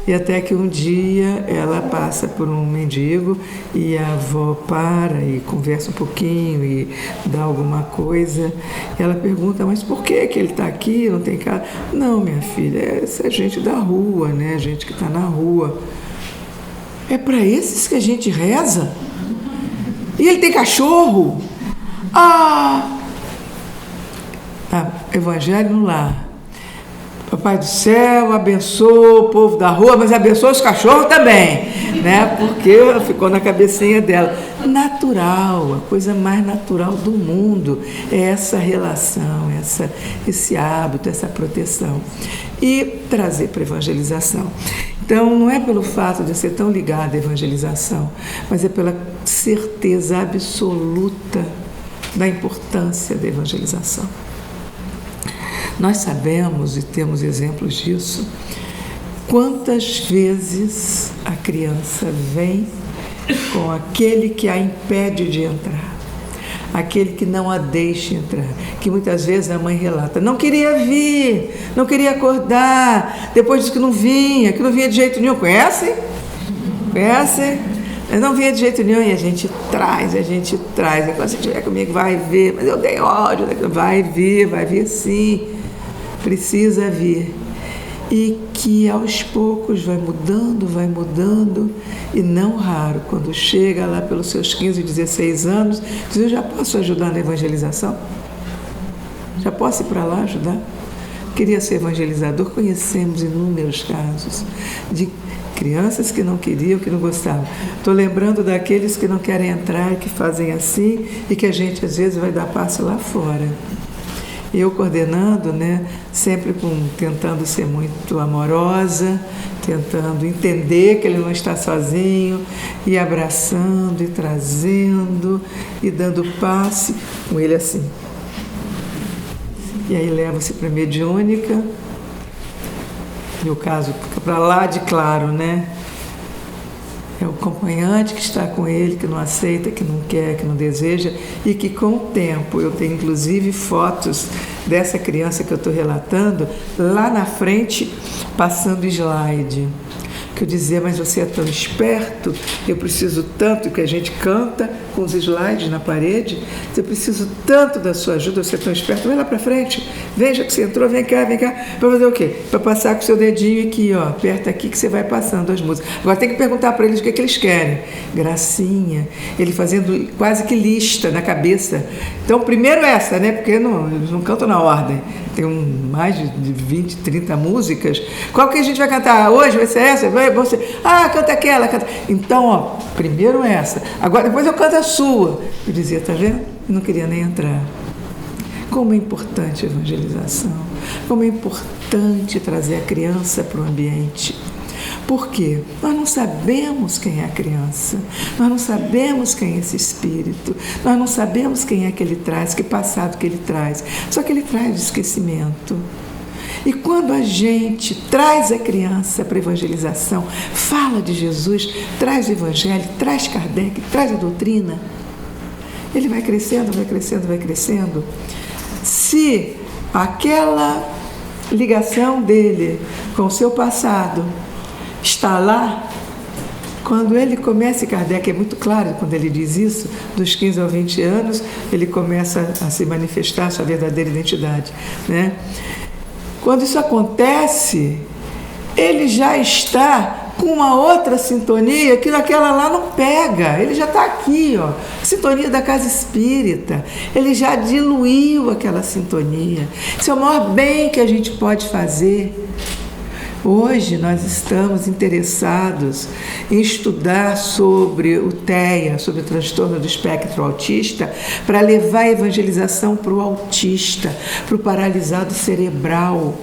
E até que um dia ela passa por um mendigo e a avó para e conversa um pouquinho e dá alguma coisa. E ela pergunta, mas por que ele está aqui, não tem casa? Não, minha filha, essa é gente da rua, né? Gente que está na rua. É para esses que a gente reza? E ele tem cachorro? Evangelho no Lar. Papai do céu abençoa o povo da rua, mas abençoa os cachorros também, né? Porque ficou na cabecinha dela. Natural, a coisa mais natural do mundo é essa relação, esse hábito, essa proteção. E trazer para a evangelização. Então, não é pelo fato de eu ser tão ligada à evangelização, mas é pela certeza absoluta da importância da evangelização. Nós sabemos e temos exemplos disso, quantas vezes a criança vem com aquele que a impede de entrar, aquele que não a deixa entrar, que muitas vezes a mãe relata, não queria vir, não queria acordar, depois disse que não vinha de jeito nenhum. Conhece? Mas não vinha de jeito nenhum, e a gente traz. E quando você estiver comigo, vai ver, mas eu dei ódio, vai vir sim, precisa vir. E que aos poucos vai mudando, e não raro, quando chega lá pelos seus 15, 16 anos, diz, eu já posso ajudar na evangelização? Já posso ir para lá ajudar? Queria ser evangelizador, conhecemos inúmeros casos de crianças que não queriam, que não gostavam. Estou lembrando daqueles que não querem entrar, que fazem assim, e que a gente às vezes vai dar passo lá fora. Eu coordenando, né, sempre tentando ser muito amorosa, tentando entender que ele não está sozinho, e abraçando, e trazendo, e dando passe com ele assim. E aí leva-se para a mediúnica, e o caso fica para lá de claro, né? É o acompanhante que está com ele, que não aceita, que não quer, que não deseja, e que com o tempo, eu tenho inclusive fotos dessa criança que eu estou relatando, lá na frente, passando slide. Que eu dizia, mas você é tão esperto, eu preciso tanto, que a gente canta com os slides na parede, eu preciso tanto da sua ajuda, você é tão esperto, vai lá para frente, veja que você entrou, vem cá, para fazer o quê? Para passar com o seu dedinho aqui, ó, aperta aqui que você vai passando as músicas. Agora tem que perguntar para eles o que eles querem. Gracinha, ele fazendo quase que lista na cabeça. Então, primeiro essa, né, porque eles não cantam na ordem. Tem mais de 20, 30 músicas. Qual que a gente vai cantar hoje? Vai ser essa? Você, canta aquela. Canta. Então, ó, primeiro essa. Agora, depois eu canto a sua. Eu dizia, tá vendo? Eu não queria nem entrar. Como é importante a evangelização. Como é importante trazer a criança para o ambiente. Por quê? Nós não sabemos quem é a criança, nós não sabemos quem é esse espírito, nós não sabemos quem é que ele traz, que passado que ele traz, só que ele traz esquecimento. E quando a gente traz a criança para a evangelização, fala de Jesus, traz o evangelho, traz Kardec, traz a doutrina, ele vai crescendo, vai crescendo, vai crescendo. Se aquela ligação dele com o seu passado está lá, quando ele começa, e Kardec é muito claro quando ele diz isso, dos 15 aos 20 anos, ele começa a se manifestar a sua verdadeira identidade, né? Quando isso acontece, ele já está com uma outra sintonia que naquela lá não pega. Ele já está aqui, ó, sintonia da casa espírita. Ele já diluiu aquela sintonia. Isso é o maior bem que a gente pode fazer. Hoje nós estamos interessados em estudar sobre o TEA, sobre o transtorno do espectro autista, para levar a evangelização para o autista, para o paralisado cerebral.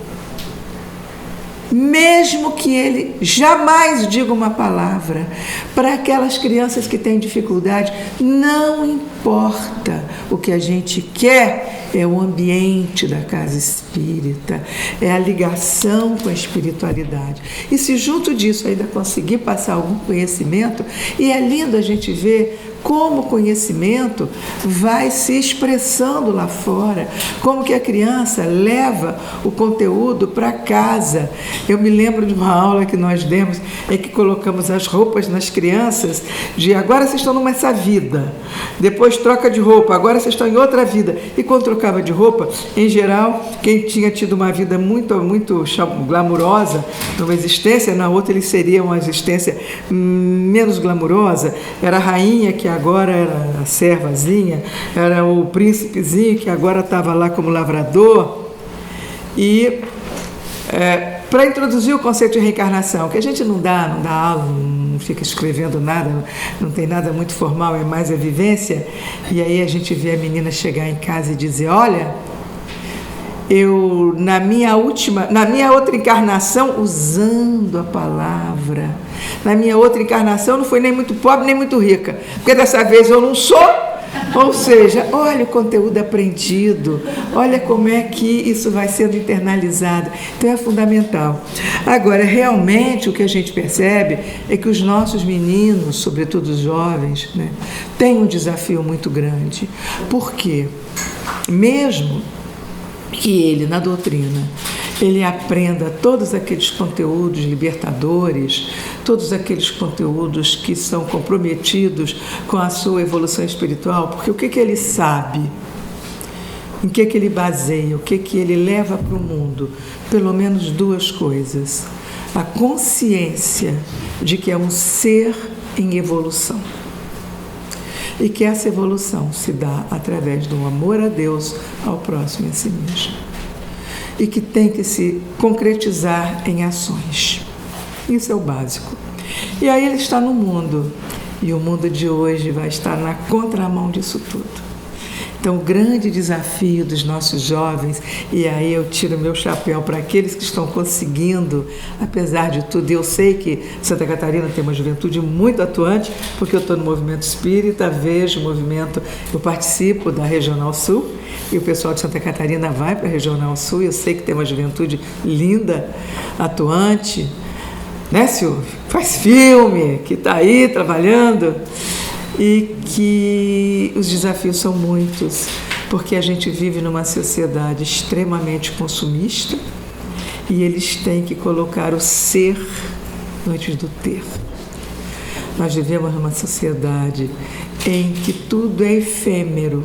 Mesmo que ele jamais diga uma palavra, para aquelas crianças que têm dificuldade, não importa. O que a gente quer é o ambiente da casa espírita, é a ligação com a espiritualidade. E se junto disso ainda conseguir passar algum conhecimento, e é lindo a gente ver como o conhecimento vai se expressando lá fora, como que a criança leva o conteúdo para casa. Eu me lembro de uma aula que nós demos, é que colocamos as roupas nas crianças, de agora vocês estão nessa vida, depois troca de roupa, agora vocês estão em outra vida. E quando trocava de roupa, em geral, quem tinha tido uma vida muito glamurosa numa existência, na outra ele seria uma existência menos glamurosa. Era a rainha, que agora era a servazinha, era o príncipezinho, que agora estava lá como lavrador. E para introduzir o conceito de reencarnação, que a gente não dá aula, não fica escrevendo nada, não tem nada muito formal, é mais a vivência. E aí a gente vê a menina chegar em casa e dizer: olha, eu na minha outra encarnação, usando a palavra, na minha outra encarnação não fui nem muito pobre nem muito rica, porque dessa vez eu não sou. Ou seja, olha o conteúdo aprendido, olha como é que isso vai sendo internalizado. Então é fundamental. Agora, realmente o que a gente percebe é que os nossos meninos, sobretudo os jovens, né, têm um desafio muito grande. Por quê? Mesmo que ele, na doutrina, ele aprenda todos aqueles conteúdos libertadores, todos aqueles conteúdos que são comprometidos com a sua evolução espiritual, porque o que ele sabe, em que ele baseia, o que ele leva para o mundo? Pelo menos duas coisas: a consciência de que é um ser em evolução, e que essa evolução se dá através do amor a Deus, ao próximo e a si mesmo, e que tem que se concretizar em ações. Isso é o básico. E aí ele está no mundo, e o mundo de hoje vai estar na contramão disso tudo. Então, o grande desafio dos nossos jovens, e aí eu tiro meu chapéu para aqueles que estão conseguindo, apesar de tudo. Eu sei que Santa Catarina tem uma juventude muito atuante, porque eu estou no movimento espírita, vejo o movimento, eu participo da Regional Sul, e o pessoal de Santa Catarina vai para a Regional Sul, e eu sei que tem uma juventude linda, atuante, né, Silvio? Faz filme, que está aí trabalhando. E que os desafios são muitos, porque a gente vive numa sociedade extremamente consumista e eles têm que colocar o ser antes do ter. Nós vivemos numa sociedade em que tudo é efêmero,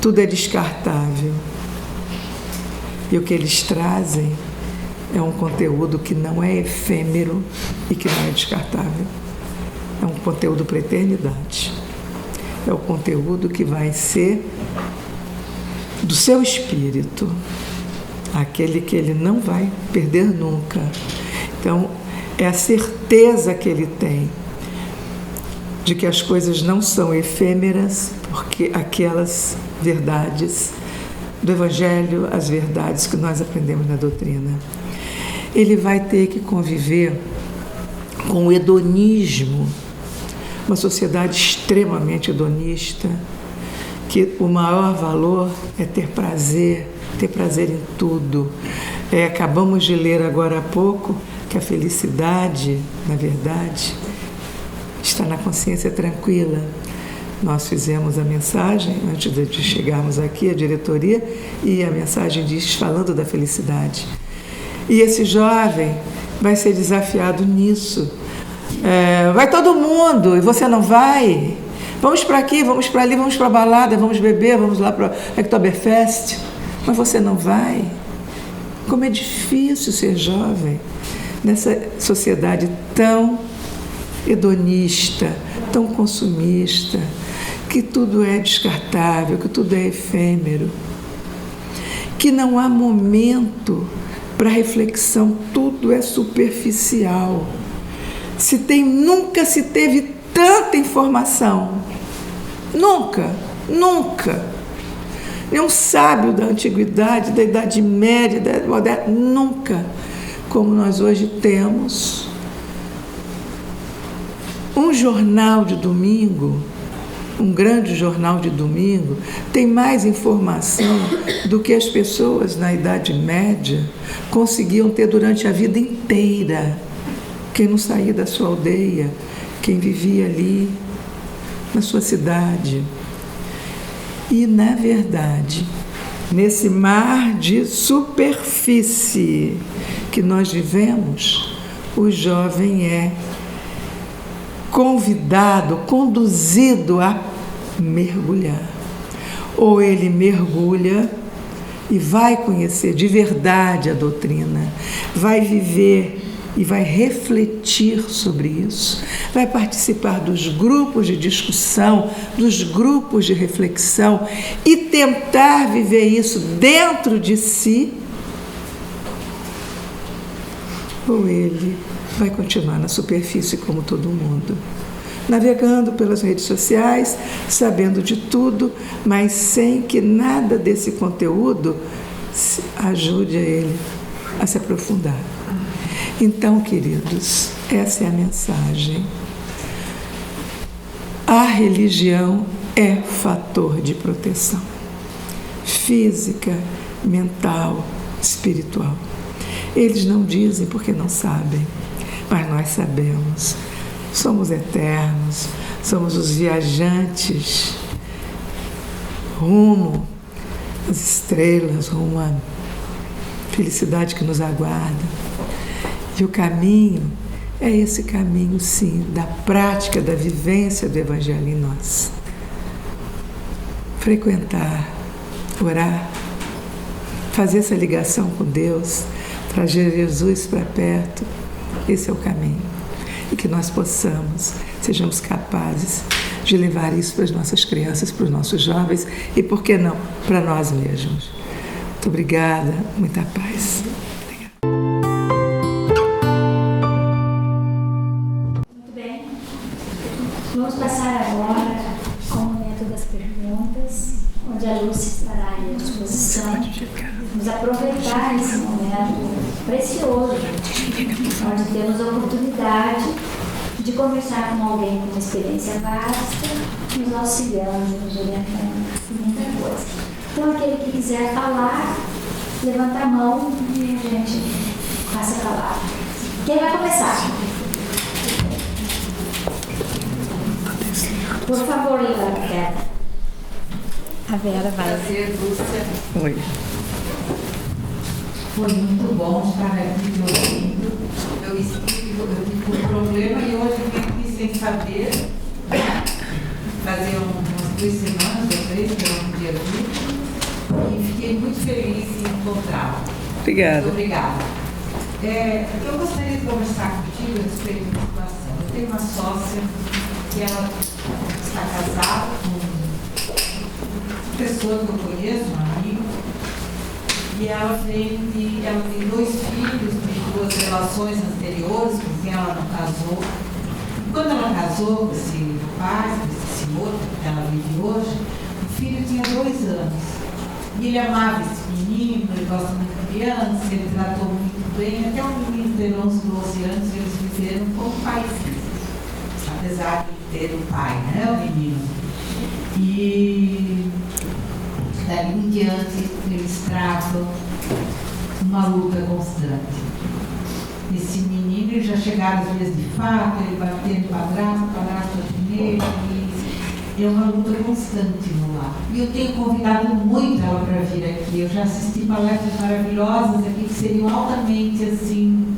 tudo é descartável. E o que eles trazem é um conteúdo que não é efêmero e que não é descartável. É um conteúdo para a eternidade. É o conteúdo que vai ser do seu espírito, aquele que ele não vai perder nunca. Então, é a certeza que ele tem de que as coisas não são efêmeras, porque aquelas verdades do Evangelho, as verdades que nós aprendemos na doutrina, ele vai ter que conviver com o hedonismo, uma sociedade extremamente hedonista, que o maior valor é ter prazer em tudo, Acabamos de ler agora há pouco que a felicidade, na verdade, está na consciência tranquila. Nós fizemos a mensagem, antes de chegarmos aqui, a diretoria, e a mensagem diz, falando da felicidade. E esse jovem vai ser desafiado nisso. Vai todo mundo, e você não vai? Vamos para aqui, vamos para ali, vamos para a balada, vamos beber, vamos lá para o Oktoberfest. Mas você não vai? Como é difícil ser jovem nessa sociedade tão hedonista, tão consumista, que tudo é descartável, que tudo é efêmero, que não há momento para reflexão, tudo é superficial. Nunca se teve tanta informação, nunca. Nenhum sábio da antiguidade, da Idade Média, da Idade Moderna, nunca, como nós hoje temos. Um jornal de domingo, um grande jornal de domingo, tem mais informação do que as pessoas na Idade Média conseguiam ter durante a vida inteira. Quem não saía da sua aldeia, quem vivia ali na sua cidade. E, na verdade, nesse mar de superfície que nós vivemos, o jovem é convidado, conduzido a mergulhar. Ou ele mergulha e vai conhecer de verdade a doutrina, vai viver e vai refletir sobre isso, vai participar dos grupos de discussão, dos grupos de reflexão e tentar viver isso dentro de si, ou ele vai continuar na superfície como todo mundo, navegando pelas redes sociais, sabendo de tudo, mas sem que nada desse conteúdo ajude a ele a se aprofundar. Então, queridos, essa é a mensagem. A religião é fator de proteção física, mental, espiritual. Eles não dizem porque não sabem, mas nós sabemos. Somos eternos, somos os viajantes rumo às estrelas, rumo à felicidade que nos aguarda. E o caminho é esse caminho, sim, da prática, da vivência do Evangelho em nós. Frequentar, orar, fazer essa ligação com Deus, trazer Jesus para perto, esse é o caminho. E que nós sejamos capazes de levar isso para as nossas crianças, para os nossos jovens e, por que não, para nós mesmos. Muito obrigada, muita paz. Vamos passar agora com o momento das perguntas, onde a Lúcia estará à disposição. Vamos aproveitar esse momento precioso, onde temos a oportunidade de conversar com alguém com uma experiência vasta, nos auxiliando, nos orientando em muita coisa. Então, aquele que quiser falar, levanta a mão e a gente passa a palavra. Quem vai começar? Por favor, Vera. A Vera vai. Prazer, Lúcia. Oi. Foi muito bom estar aqui me ouvindo. Eu tive um problema e hoje vim aqui sem saber. Fazia umas 2 semanas ou 3 que eu não podia vir. E fiquei muito feliz em encontrá-la. Obrigada. Muito obrigada. Eu gostaria de conversar contigo a respeito da situação. Eu tenho uma sócia que ela está casada com uma pessoa que eu conheço, um amigo, e ela tem 2 filhos de 2 relações anteriores com quem ela não casou. E quando ela casou com esse rapaz, com esse senhor que ela vive hoje, o filho tinha 2 anos. E ele amava esse menino, ele gosta muito de criança, ele tratou muito bem, até o menino ter 11, 12 anos, eles viveram como pai e filho, apesar de ter o pai, né, o menino. E dali em diante eles tratam uma luta constante. Esse menino, ele já chegaram às vezes de faca, ele batendo o padrasto nele, e é uma luta constante no lar. E eu tenho convidado muito ela para vir aqui. Eu já assisti palestras maravilhosas aqui que seriam altamente assim.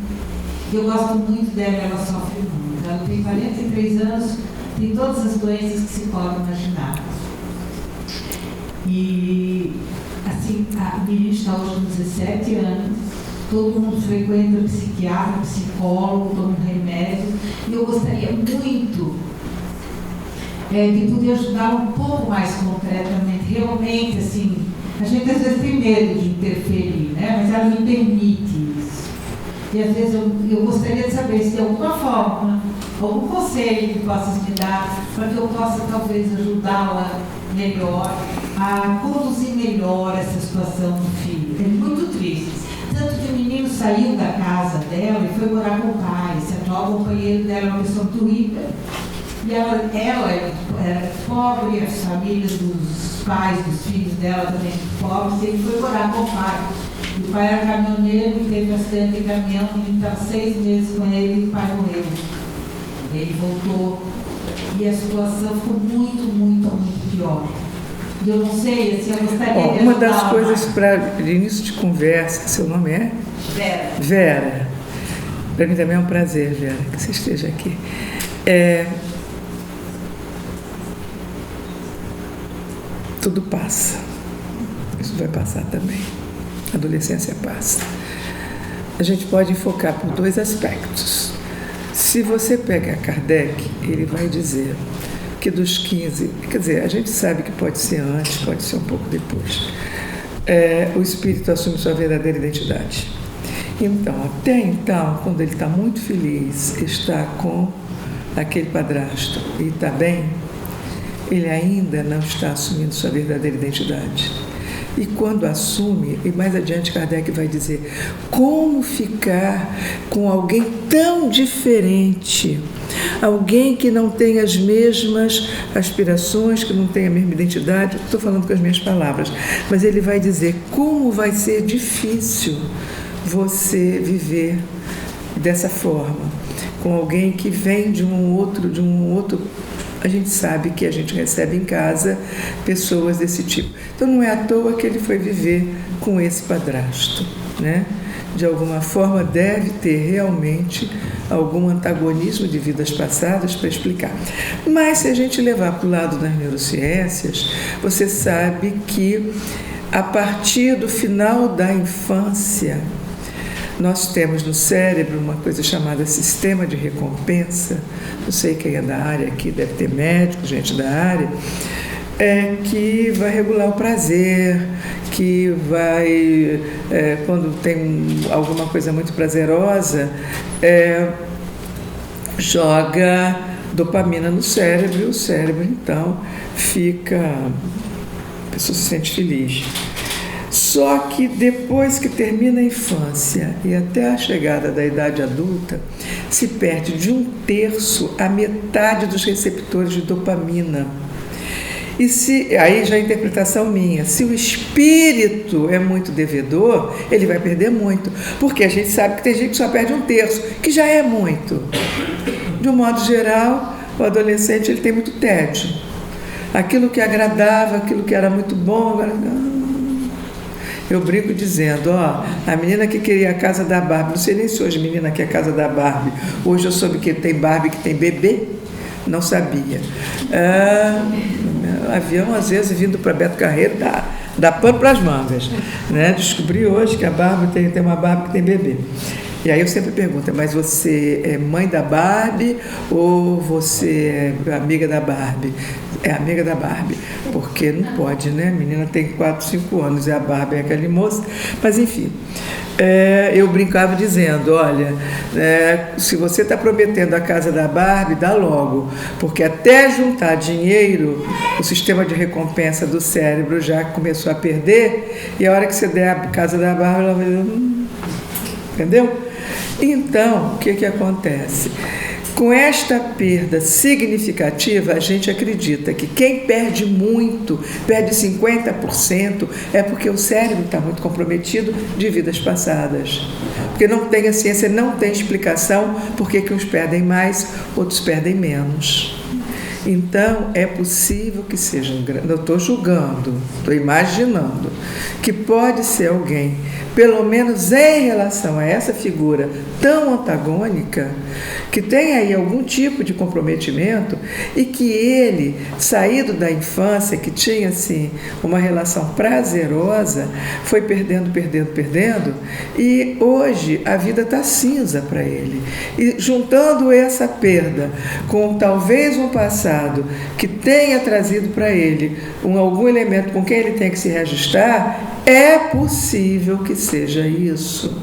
Eu gosto muito dela, ela sofre muito. Ela tem 43 anos, tem todas as doenças que se podem imaginar. E assim, a menina está hoje com 17 anos. Todo mundo frequenta psiquiatra, psicólogo, toma remédio. E eu gostaria muito de poder ajudar um pouco mais concretamente. Realmente, assim, a gente às vezes tem medo de interferir, né? Mas ela me permite isso. E às vezes eu gostaria de saber se tem alguma forma, algum conselho que possas me dar para que eu possa talvez ajudá-la melhor, a conduzir melhor essa situação do filho. É muito triste. Tanto que o menino saiu da casa dela e foi morar com o pai. Esse atual companheiro dela é uma pessoa muito rica. E ela era pobre, as famílias dos pais, dos filhos dela também pobres, e ele foi morar com o pai. O pai era caminhoneiro e teve um acidente de caminhão, o menino estava 6 meses com ele e o pai morreu. Ele voltou e a situação ficou muito, muito, muito pior. E eu não sei, assim, eu gostaria de uma das coisas mais. para início de conversa, seu nome é? Vera. Vera. Para mim também é um prazer, Vera, que você esteja aqui. Tudo passa. Isso vai passar também. A adolescência passa. A gente pode enfocar por 2 aspectos. Se você pega Kardec, ele vai dizer que dos 15, quer dizer, a gente sabe que pode ser antes, pode ser um pouco depois, o espírito assume sua verdadeira identidade. Então, até então, quando ele está muito feliz, está com aquele padrasto e está bem, ele ainda não está assumindo sua verdadeira identidade. E quando assume, e mais adiante Kardec vai dizer, como ficar com alguém tão diferente, alguém que não tem as mesmas aspirações, que não tem a mesma identidade, estou falando com as minhas palavras, mas ele vai dizer como vai ser difícil você viver dessa forma, com alguém que vem de um outro. A gente sabe que a gente recebe em casa pessoas desse tipo. Então não é à toa que ele foi viver com esse padrasto, né? De alguma forma deve ter realmente algum antagonismo de vidas passadas para explicar. Mas se a gente levar para o lado das neurociências, você sabe que a partir do final da infância, nós temos no cérebro uma coisa chamada sistema de recompensa. Não sei quem é da área aqui, deve ter médico, gente da área, que vai regular o prazer, que vai, quando tem alguma coisa muito prazerosa, joga dopamina no cérebro e o cérebro então a pessoa se sente feliz. Só que depois que termina a infância e até a chegada da idade adulta, se perde de 1/3 a metade dos receptores de dopamina. E aí já é interpretação minha, se o espírito é muito devedor, ele vai perder muito, porque a gente sabe que tem gente que só perde 1/3, que já é muito. De um modo geral, o adolescente ele tem muito tédio. Aquilo que agradava, aquilo que era muito bom, agora... Eu brinco dizendo, a menina que queria a casa da Barbie, não sei nem se hoje a menina quer a casa da Barbie, hoje eu soube que tem Barbie que tem bebê, não sabia. Avião, às vezes, vindo para Beto Carreiro, dá pano para as mangas, né? Descobri hoje que a Barbie tem uma Barbie que tem bebê. E aí eu sempre pergunto, mas você é mãe da Barbie ou você é amiga da Barbie? É amiga da Barbie, porque não pode, né? A menina tem 4, 5 anos e a Barbie é aquela moça. Mas, enfim, eu brincava dizendo, olha, se você está prometendo a casa da Barbie, dá logo, porque até juntar dinheiro, o sistema de recompensa do cérebro já começou a perder, e a hora que você der a casa da Barbie, ela vai... Entendeu? Então, o que acontece? Com esta perda significativa, a gente acredita que quem perde muito, perde 50%, é porque o cérebro está muito comprometido de vidas passadas. Porque não tem a ciência, não tem explicação por que uns perdem mais, outros perdem menos. Então, é possível que seja um grande... Não estou julgando, estou imaginando que pode ser alguém, pelo menos em relação a essa figura tão antagônica, que tem aí algum tipo de comprometimento e que ele, saído da infância, que tinha assim uma relação prazerosa, foi perdendo e hoje a vida está cinza para ele. E juntando essa perda com talvez um passado que tenha trazido para ele algum elemento com quem ele tem que se reajustar, é possível que seja isso.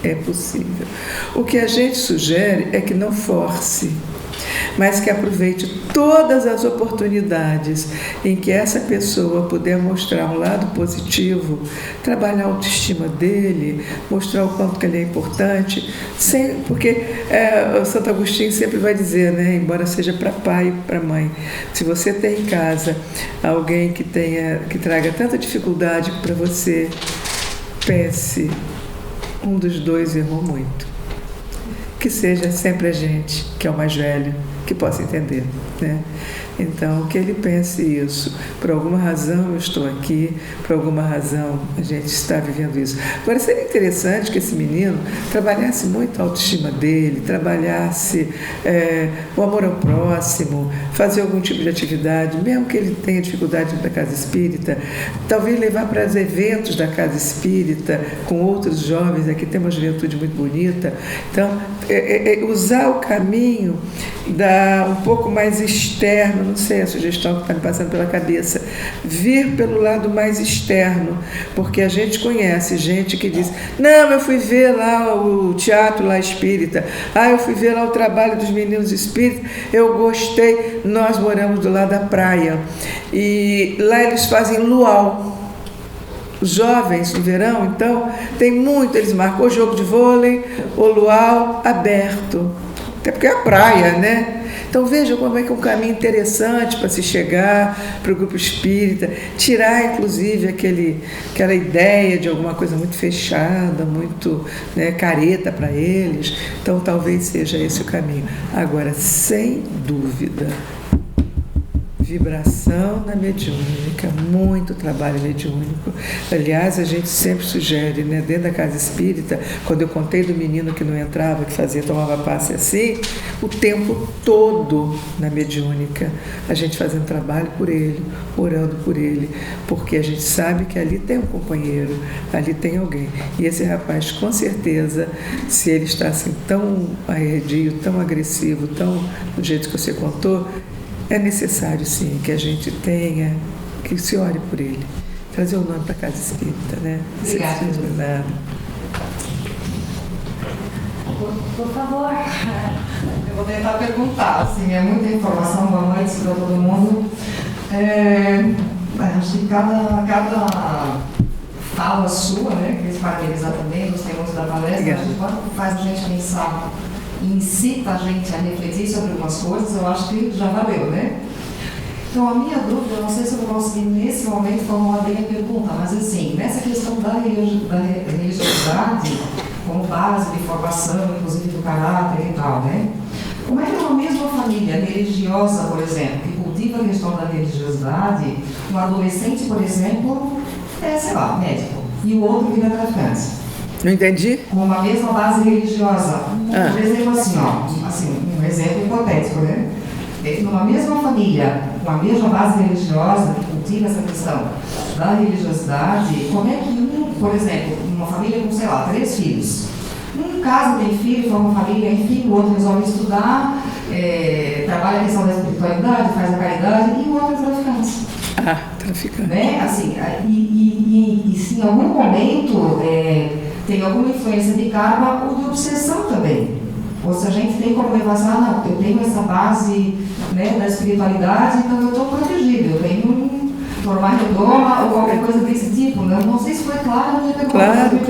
É possível. O que a gente sugere é que não force, mas que aproveite todas as oportunidades em que essa pessoa puder mostrar um lado positivo, trabalhar a autoestima dele, mostrar o quanto que ele é importante, porque o Santo Agostinho sempre vai dizer, né, embora seja para pai e para mãe, se você tem em casa alguém que traga tanta dificuldade para você, pense, um dos dois errou muito. Que seja sempre a gente, que é o mais velho, que possa entender, né? Então, que ele pense isso. Por alguma razão eu estou aqui, por alguma razão a gente está vivendo isso. Agora, seria interessante que esse menino trabalhasse muito a autoestima dele, trabalhasse o amor ao próximo, fazer algum tipo de atividade, mesmo que ele tenha dificuldade dentro da casa espírita, talvez levar para os eventos da casa espírita com outros jovens. Aqui tem uma juventude muito bonita. Então, usar o caminho um pouco mais externo, não sei a sugestão que está me passando pela cabeça, vir pelo lado mais externo, porque a gente conhece gente que diz, não, eu fui ver lá o teatro lá espírita, eu fui ver lá o trabalho dos meninos espíritas, eu gostei. Nós moramos do lado da praia e lá eles fazem luau. Os jovens no verão, então, tem muito, eles marcam o jogo de vôlei, o luau aberto, até porque é a praia, né? Então veja como é que é um caminho interessante para se chegar para o grupo espírita, tirar inclusive aquela ideia de alguma coisa muito fechada, muito, né, careta para eles. Então talvez seja esse o caminho. Agora, sem dúvida, vibração na mediúnica, muito trabalho mediúnico. Aliás, a gente sempre sugere, né, dentro da casa espírita, quando eu contei do menino que não entrava, que tomava passe assim, o tempo todo na mediúnica, a gente fazendo trabalho por ele, orando por ele, porque a gente sabe que ali tem um companheiro, ali tem alguém. E esse rapaz, com certeza, se ele está assim tão arredio, tão agressivo, tão do jeito que você contou, é necessário, sim, que a gente tenha, que se ore por ele. Trazer o nome para a casa espírita, né? Obrigada. Por favor. Eu vou tentar perguntar, assim, é muita informação, boa noite para todo mundo. Acho que cada fala sua, né, que eles parabenizar também, gostei muito da palestra, faz a gente pensar, incita a gente a refletir sobre algumas coisas, eu acho que já valeu, né? Então, a minha dúvida, eu não sei se eu vou conseguir nesse momento formular bem a pergunta, mas assim, nessa questão da religiosidade, como base de formação, inclusive do caráter e tal, né? Como é que uma mesma família religiosa, por exemplo, que cultiva a questão da religiosidade, um adolescente, por exemplo, sei lá, médico, e o outro vira traficante? Não entendi? Com uma mesma base religiosa. Por exemplo, um exemplo hipotético, né? Numa mesma família, com a mesma base religiosa, que cultiva essa questão da religiosidade, como é que por exemplo, uma família com, 3 filhos. Um casa tem filho, forma uma família, enfim, o outro resolve estudar, trabalha a questão da espiritualidade, faz a caridade, e o outro é traficante. Traficante. Né? Assim, e se em algum momento tem alguma influência de karma ou de obsessão também. Ou se a gente tem como levar assim, não, eu tenho essa base, né, da espiritualidade, então eu estou protegido, eu tenho formar redoma ou qualquer coisa desse tipo. Não sei se foi claro. Claro,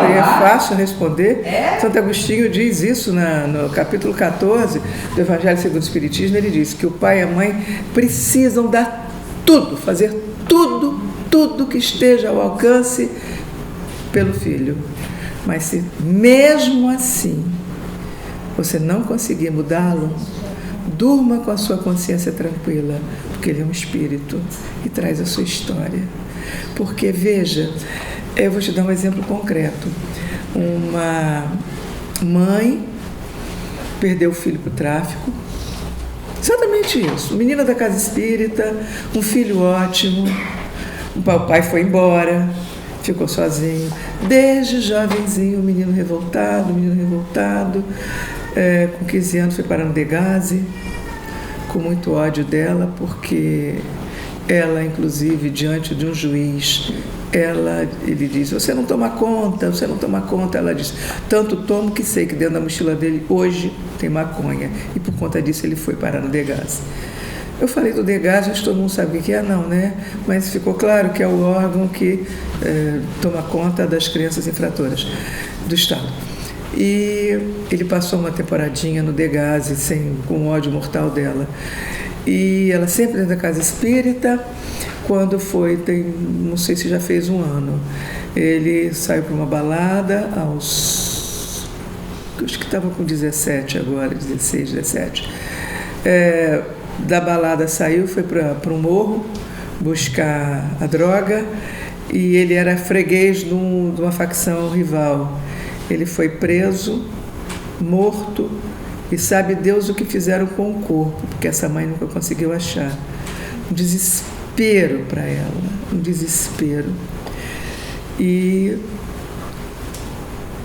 e é fácil responder. Santo Agostinho diz isso no capítulo 14 do Evangelho segundo o Espiritismo. Ele diz que o pai e a mãe precisam dar tudo, fazer tudo que esteja ao alcance pelo filho. Mas se mesmo assim você não conseguir mudá-lo, durma com a sua consciência tranquila, porque ele é um espírito e traz a sua história. Porque, veja, eu vou te dar um exemplo concreto. Uma mãe perdeu o filho para o tráfico. Exatamente isso. Menina da casa espírita, um filho ótimo. O pai foi embora, ficou sozinho. Desde jovenzinho, o menino revoltado. Com 15 anos foi parar no Degase, com muito ódio dela, porque ela, inclusive, diante de um juiz, ele diz, você não toma conta. Ela diz, tanto tomo que sei que dentro da mochila dele hoje tem maconha, e por conta disso ele foi parar no Degase. Eu falei do Degase, mas todo mundo sabe o que é, não, né? Mas ficou claro que é o órgão que toma conta das crianças infratoras do Estado. E ele passou uma temporadinha no Degase, com ódio mortal dela. E ela sempre dentro da casa espírita. Quando foi, não sei se já fez um ano, ele saiu para uma balada acho que estava com 17 agora, 16, 17. Da balada saiu, foi para um morro buscar a droga, e ele era freguês de uma facção rival. Ele foi preso, morto, e sabe Deus o que fizeram com o corpo, porque essa mãe nunca conseguiu achar. Um desespero para ela, um desespero. E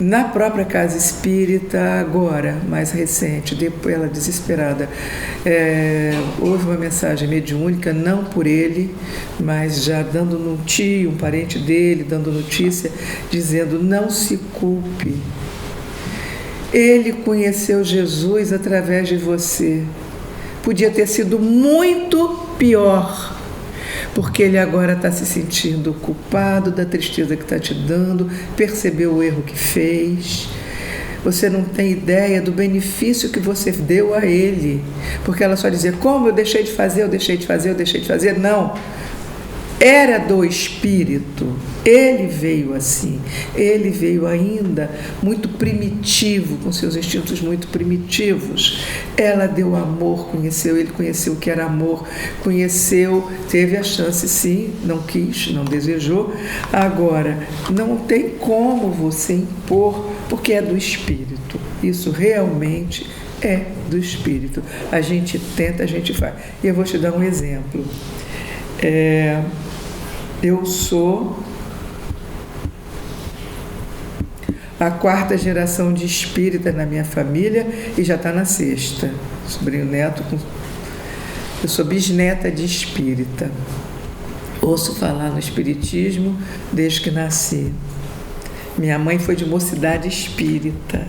na própria casa espírita, agora, mais recente, depois ela desesperada, houve uma mensagem mediúnica, não por ele, mas já dando num tio, um parente dele, dando notícia, dizendo, não se culpe. Ele conheceu Jesus através de você. Podia ter sido muito pior, porque ele agora está se sentindo culpado da tristeza que está te dando, percebeu o erro que fez. Você não tem ideia do benefício que você deu a ele, porque ela só dizia, como eu deixei de fazer. Não, era do Espírito, ele veio assim, ele veio ainda muito primitivo, com seus instintos muito primitivos. Ela deu amor, ele conheceu o que era amor, teve a chance sim, não quis, não desejou. Agora, não tem como você impor, porque é do Espírito, isso realmente é do Espírito. A gente tenta, a gente faz. E eu vou te dar um exemplo. Eu sou a 4ª geração de espírita na minha família e já está na 6ª. Sobrinho neto, eu sou bisneta de espírita. Ouço falar no espiritismo desde que nasci. Minha mãe foi de mocidade espírita,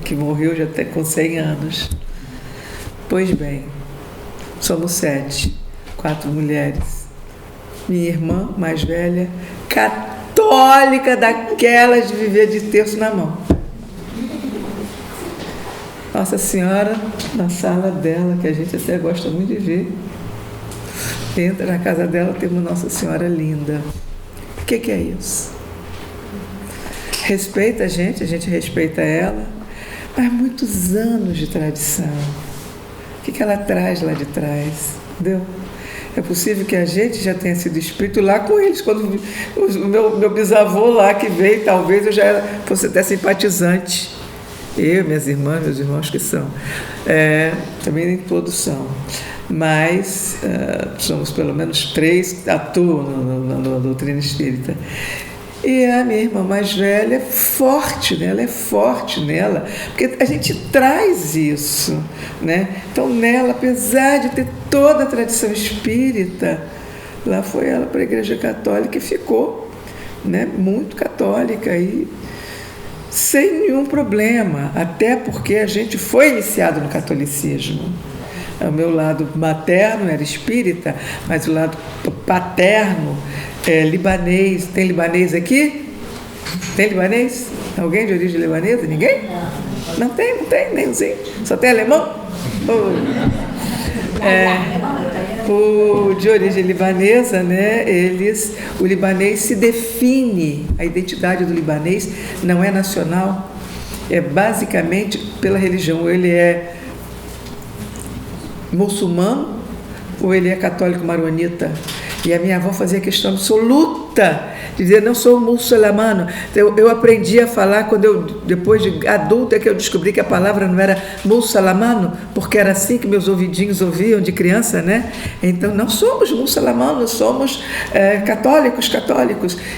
que morreu já até com 100 anos. Pois bem, somos 7, 4 mulheres. Minha irmã mais velha, católica, daquelas de viver de terço na mão. Nossa Senhora, na sala dela, que a gente até gosta muito de ver. Entra na casa dela, tem uma Nossa Senhora linda. O que é isso? Respeita a gente respeita ela, mas muitos anos de tradição. O que ela traz lá de trás? Entendeu? É possível que a gente já tenha sido espírito lá com eles, quando o meu bisavô lá que veio, talvez eu já fosse até simpatizante. Eu, minhas irmãs, meus irmãos que são. Também nem todos são. Mas somos pelo menos 3 atuam na doutrina espírita. E a minha irmã mais velha é forte, né? Ela é forte nela, porque a gente traz isso, né? Então nela, apesar de ter toda a tradição espírita, lá foi ela para a Igreja Católica e ficou, né? Muito católica e sem nenhum problema, até porque a gente foi iniciado no catolicismo. O meu lado materno era espírita, mas o lado paterno é libanês. Tem libanês aqui? Tem libanês? Alguém de origem libanesa? Ninguém? Não tem, nem sei. Só tem alemão? De origem libanesa, né? O libanês se define, a identidade do libanês não é nacional, é basicamente pela religião. Ele é muçulmano ou ele é católico maronita. E a minha avó fazia questão absoluta de dizer, não sou muçulmano. Eu aprendi a falar depois de adulta, que eu descobri que a palavra não era muçulmano, porque era assim que meus ouvidinhos ouviam de criança, né? Então, não somos muçulmanos, somos católicos.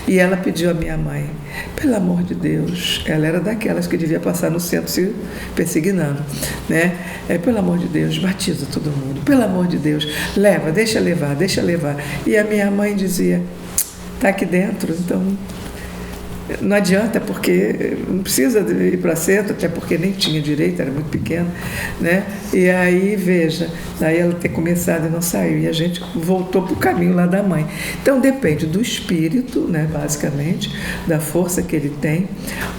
E ela pediu à minha mãe, pelo amor de Deus, ela era daquelas que devia passar no centro se persignando, né? Pelo amor de Deus, batiza todo mundo, pelo amor de Deus, leva, deixa levar. E a minha mãe dizia, está aqui dentro, então não adianta, porque não precisa ir para centro, até porque nem tinha direito, era muito pequena, né? E aí, veja, daí ela ter começado e não saiu, e a gente voltou para o caminho lá da mãe. Então depende do espírito, né, basicamente, da força que ele tem,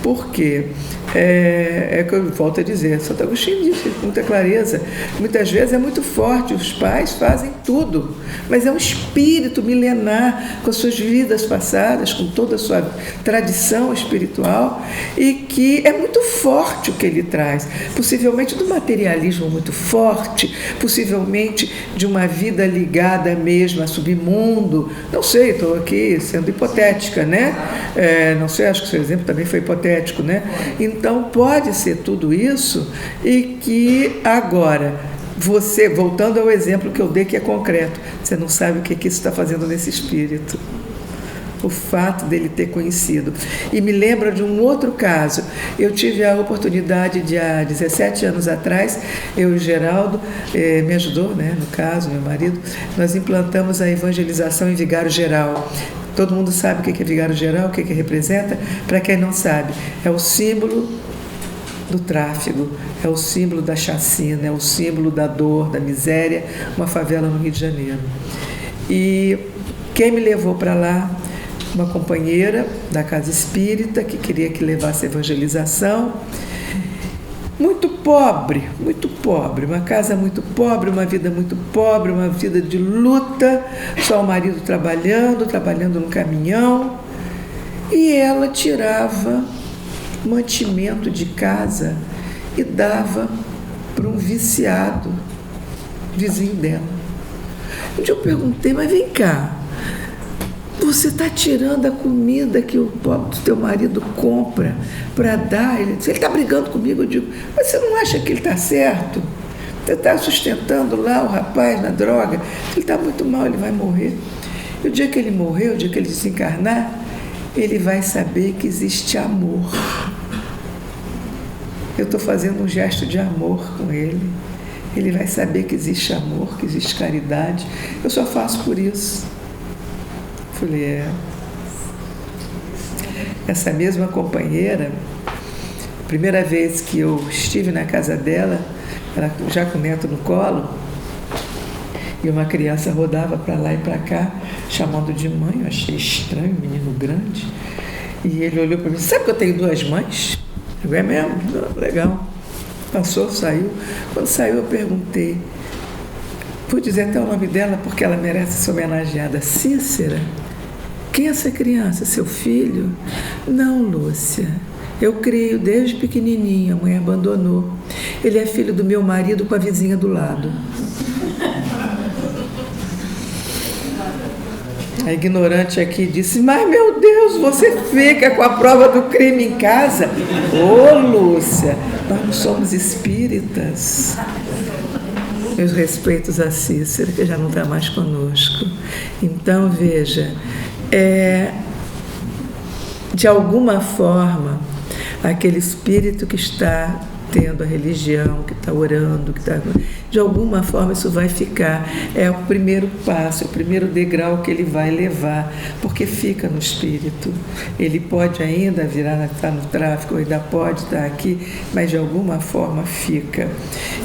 porque é que eu volto a dizer, Santo Agostinho disse com muita clareza, muitas vezes é muito forte, os pais fazem tudo, mas é um espírito milenar, com as suas vidas passadas, com toda a sua tradição espiritual, e que é muito forte o que ele traz, possivelmente do materialismo muito forte, possivelmente de uma vida ligada mesmo a submundo, não sei, estou aqui sendo hipotética, né? Não sei, acho que o seu exemplo também foi hipotético, né? Então pode ser tudo isso, e que agora você, voltando ao exemplo que eu dei, que é concreto, você não sabe o que isso está fazendo nesse espírito, o fato dele ter conhecido. E me lembra de um outro caso. Eu tive a oportunidade de, há 17 anos atrás, eu e o Geraldo, me ajudou, né, no caso, meu marido, nós implantamos a evangelização em Vigário Geral. Todo mundo sabe o que é Vigário Geral, o que representa? Para quem não sabe, é o símbolo do tráfico, é o símbolo da chacina, é o símbolo da dor, da miséria, uma favela no Rio de Janeiro. E quem me levou para lá? Uma companheira da casa espírita que queria que levasse a evangelização. Muito pobre, uma casa muito pobre, uma vida muito pobre, uma vida de luta, só o marido trabalhando no caminhão, e ela tirava mantimento de casa e dava para um viciado, vizinho dela. Um dia eu perguntei, mas vem cá, você está tirando a comida que o pobre do teu marido compra para dar? Ele está brigando comigo. Eu digo, mas você não acha que ele está certo? Você está sustentando lá o rapaz na droga? Ele está muito mal, ele vai morrer. E o dia que ele morrer, o dia que ele desencarnar, ele vai saber que existe amor. Eu estou fazendo um gesto de amor com ele. Ele vai saber que existe amor, que existe caridade. Eu só faço por isso. Falei, Essa mesma companheira, a primeira vez que eu estive na casa dela, ela já com o neto no colo, e uma criança rodava para lá e para cá, chamando de mãe. Eu achei estranho, um menino grande. E ele olhou para mim, sabe que eu tenho 2 mães? Eu falei, é mesmo? Legal. Passou, saiu. Quando saiu, eu perguntei, vou dizer até o nome dela, porque ela merece ser homenageada. Cícera. Quem é essa criança? Seu filho? Não, Lúcia. Eu crio desde pequenininho, a mãe abandonou. Ele é filho do meu marido com a vizinha do lado. A ignorante aqui disse, mas meu Deus, você fica com a prova do crime em casa? Ô, Lúcia, nós não somos espíritas. Meus respeitos a Cícera, que já não está mais conosco. Então, veja, de alguma forma, aquele espírito que está tendo a religião, que está orando, que está... De alguma forma isso vai ficar. É o primeiro passo, é o primeiro degrau que ele vai levar, porque fica no espírito. Ele pode ainda estar no tráfico, ainda pode estar aqui, mas de alguma forma fica.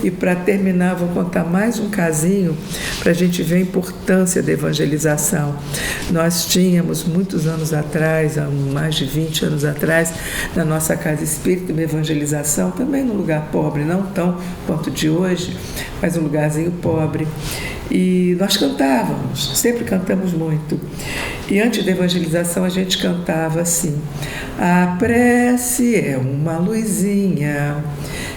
E para terminar, vou contar mais um casinho para a gente ver a importância da evangelização. Nós tínhamos, muitos anos atrás, há mais de 20 anos atrás, na nossa casa espírita, uma evangelização, também num lugar pobre, não tão quanto de hoje, mas um lugarzinho pobre. E nós cantávamos, sempre cantamos muito. E antes da evangelização a gente cantava assim: a prece é uma luzinha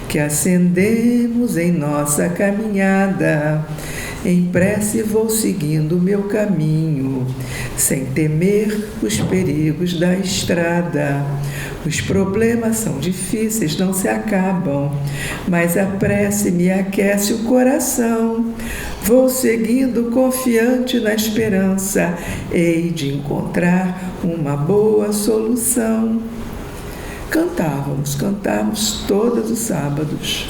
que acendemos em nossa caminhada. Em prece vou seguindo o meu caminho, sem temer os perigos da estrada. Os problemas são difíceis, não se acabam, mas a prece me aquece o coração. Vou seguindo confiante na esperança, hei de encontrar uma boa solução. Cantávamos todos os sábados.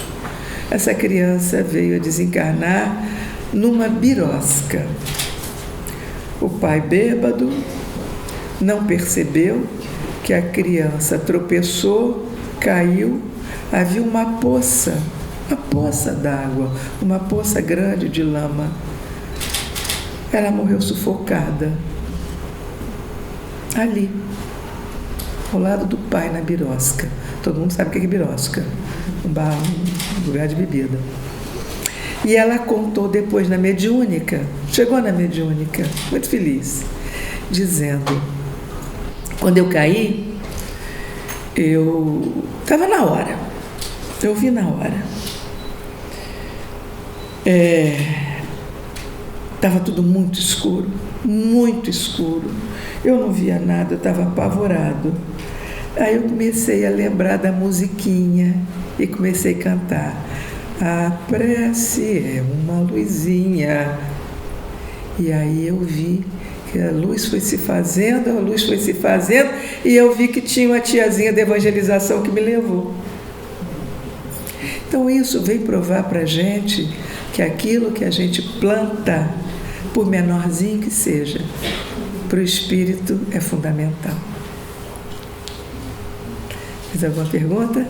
Essa criança veio a desencarnar numa birosca. O pai bêbado não percebeu que a criança tropeçou, caiu, havia uma poça d'água, uma poça grande de lama. Ela morreu sufocada ali, ao lado do pai, na birosca. Todo mundo sabe o que é birosca, um lugar de bebida. E ela contou depois na mediúnica, chegou na mediúnica, muito feliz, dizendo: quando eu caí, eu estava na hora, eu vi na hora. Estava tudo muito escuro, muito escuro. Eu não via nada, eu estava apavorado. Aí eu comecei a lembrar da musiquinha e comecei a cantar. A prece é uma luzinha. E aí eu vi que a luz foi se fazendo, e eu vi que tinha uma tiazinha da evangelização que me levou. Então isso vem provar para a gente que aquilo que a gente planta, por menorzinho que seja, para o espírito é fundamental. Fez alguma pergunta?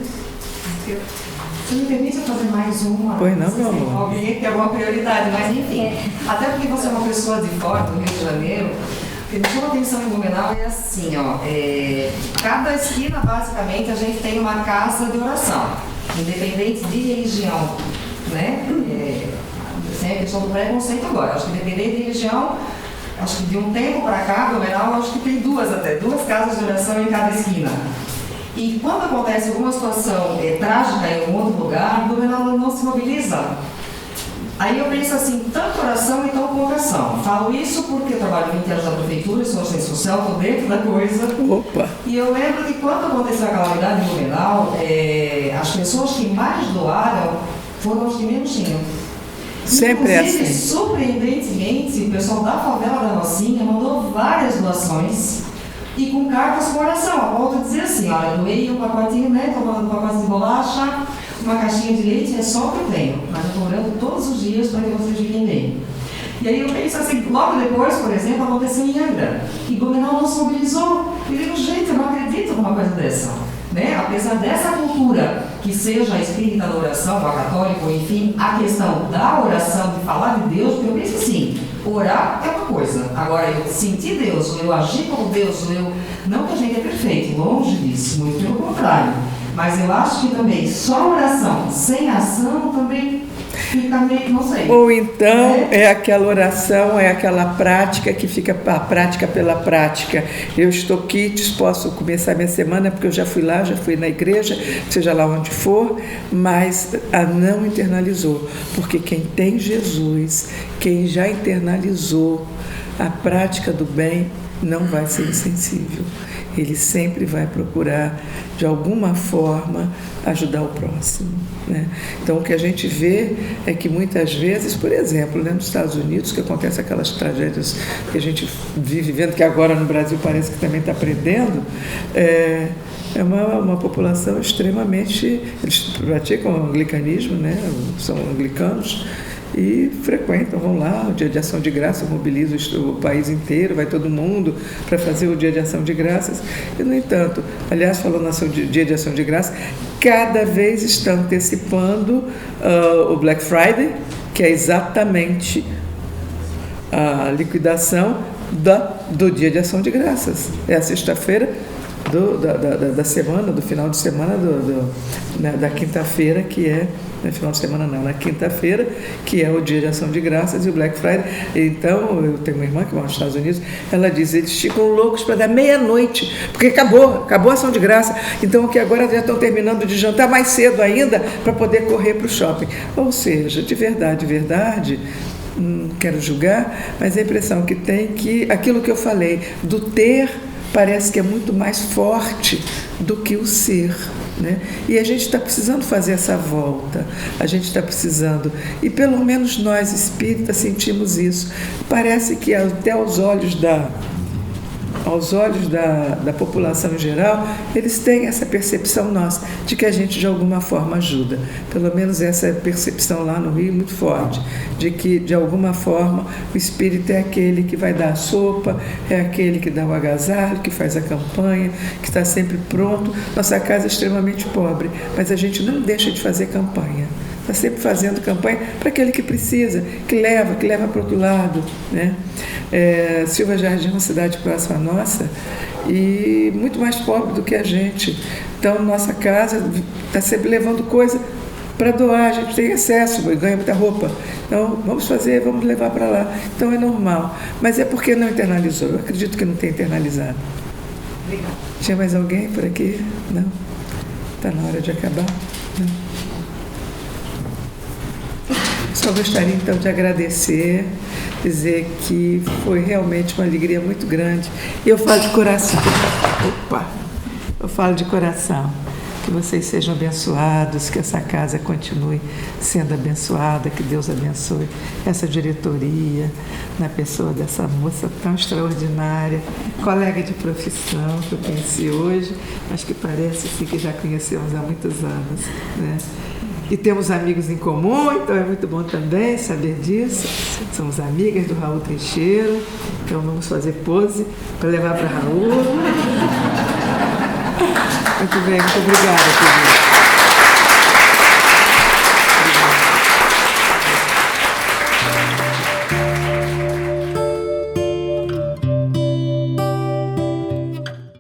Você me permite fazer mais uma? Pois não, meu amor. Alguém tem alguma prioridade, mas enfim. Até porque você é uma pessoa de fora do Rio de Janeiro, o que me chama atenção em Blumenau é assim, cada esquina, basicamente, a gente tem uma casa de oração, independente de religião, né? Sem a questão do preconceito agora. Acho que independente de religião, acho que de um tempo para cá, Blumenau, acho que tem duas casas de oração em cada esquina. E quando acontece alguma situação trágica em algum outro lugar, Blumenau não se mobiliza. Aí eu penso assim, tanta oração e tão pouca ação. Falo isso porque eu trabalho 20 anos na prefeitura, sou assistente social, estou dentro da coisa. Opa. E eu lembro que quando aconteceu a calamidade em Blumenau, as pessoas que mais doaram foram as que menos tinham. Sempre é Inclusive, assim. surpreendentemente, o pessoal da favela da Rocinha mandou várias doações e com cartas com oração, a ponto de dizer assim: olha, doei um pacotinho, né? Estou mandando um pacote de bolacha, uma caixinha de leite, é só o que eu tenho, mas eu estou orando todos os dias para que vocês fiquem bem. E aí eu penso assim, logo depois, por exemplo, aconteceu em Angra, e Blumenau não se mobilizou. E eu digo, gente, eu não acredito numa coisa dessa. Né? Apesar dessa cultura que seja a espírita da oração, ou a católica, enfim, a questão da oração, de falar de Deus, porque eu penso assim, orar é uma coisa, agora eu sentir Deus, eu agir como Deus, não que a gente é perfeito, longe disso, muito pelo contrário, mas eu acho que também só oração sem ação também fica meio, não sei. Ou então é aquela oração, é aquela prática que fica a prática pela prática. Eu estou quites, posso começar minha semana, porque eu já fui lá, já fui na igreja, seja lá onde for, mas não internalizou. Porque quem tem Jesus, quem já internalizou a prática do bem, não vai ser insensível. ele sempre vai procurar, de alguma forma, ajudar o próximo, né? Então, o que a gente vê é que muitas vezes, por exemplo, né, nos Estados Unidos, que acontece aquelas tragédias que a gente vive vendo, que agora no Brasil parece que também está aprendendo, é uma população extremamente... Eles praticam o anglicanismo, né? São anglicanos, e frequentam, vão lá, o Dia de Ação de Graças mobiliza o país inteiro, vai todo mundo para fazer o Dia de Ação de Graças. E, no entanto, aliás, falando no Dia de Ação de Graças, cada vez está antecipando o Black Friday, que é exatamente a liquidação do Dia de Ação de Graças. É a sexta-feira da semana, do final de semana, da quinta-feira, que é... No final de semana não, na quinta-feira, que é o Dia de Ação de Graças e o Black Friday. Então, eu tenho uma irmã que mora nos Estados Unidos, ela diz, eles ficam loucos para dar meia-noite, porque acabou a Ação de Graça. Então, que agora já estão terminando de jantar mais cedo ainda para poder correr para o shopping. Ou seja, de verdade, não quero julgar, mas a impressão que tem que aquilo que eu falei, do ter, parece que é muito mais forte do que o ser, né? E a gente está precisando fazer essa volta, a gente está precisando, e pelo menos nós espíritas sentimos isso. Parece que até aos olhos da população em geral, eles têm essa percepção nossa, de que a gente de alguma forma ajuda. Pelo menos essa percepção lá no Rio muito forte, de que de alguma forma o espírito é aquele que vai dar a sopa, é aquele que dá o agasalho, que faz a campanha, que está sempre pronto. Nossa casa é extremamente pobre, mas a gente não deixa de fazer campanha. Está sempre fazendo campanha para aquele que precisa, que leva para o outro lado, né? Silva Jardim é uma cidade próxima à nossa e muito mais pobre do que a gente. Então, nossa casa está sempre levando coisa para doar, a gente tem excesso e ganha muita roupa. Então, vamos levar para lá. Então, é normal. Mas é porque não internalizou. Eu acredito que não tem internalizado. Obrigada. Tinha mais alguém por aqui? Não? Está na hora de acabar? Não. Só gostaria, então, de agradecer, dizer que foi realmente uma alegria muito grande. E eu falo de coração. Eu falo de coração. Que vocês sejam abençoados, que essa casa continue sendo abençoada, que Deus abençoe essa diretoria, na pessoa dessa moça tão extraordinária, colega de profissão que eu conheci hoje, mas que parece assim, que já conhecemos há muitos anos, né? E temos amigos em comum, então é muito bom também saber disso. Somos amigas do Raul Teixeira, então vamos fazer pose para levar para Raul. Muito bem, muito obrigada, querido.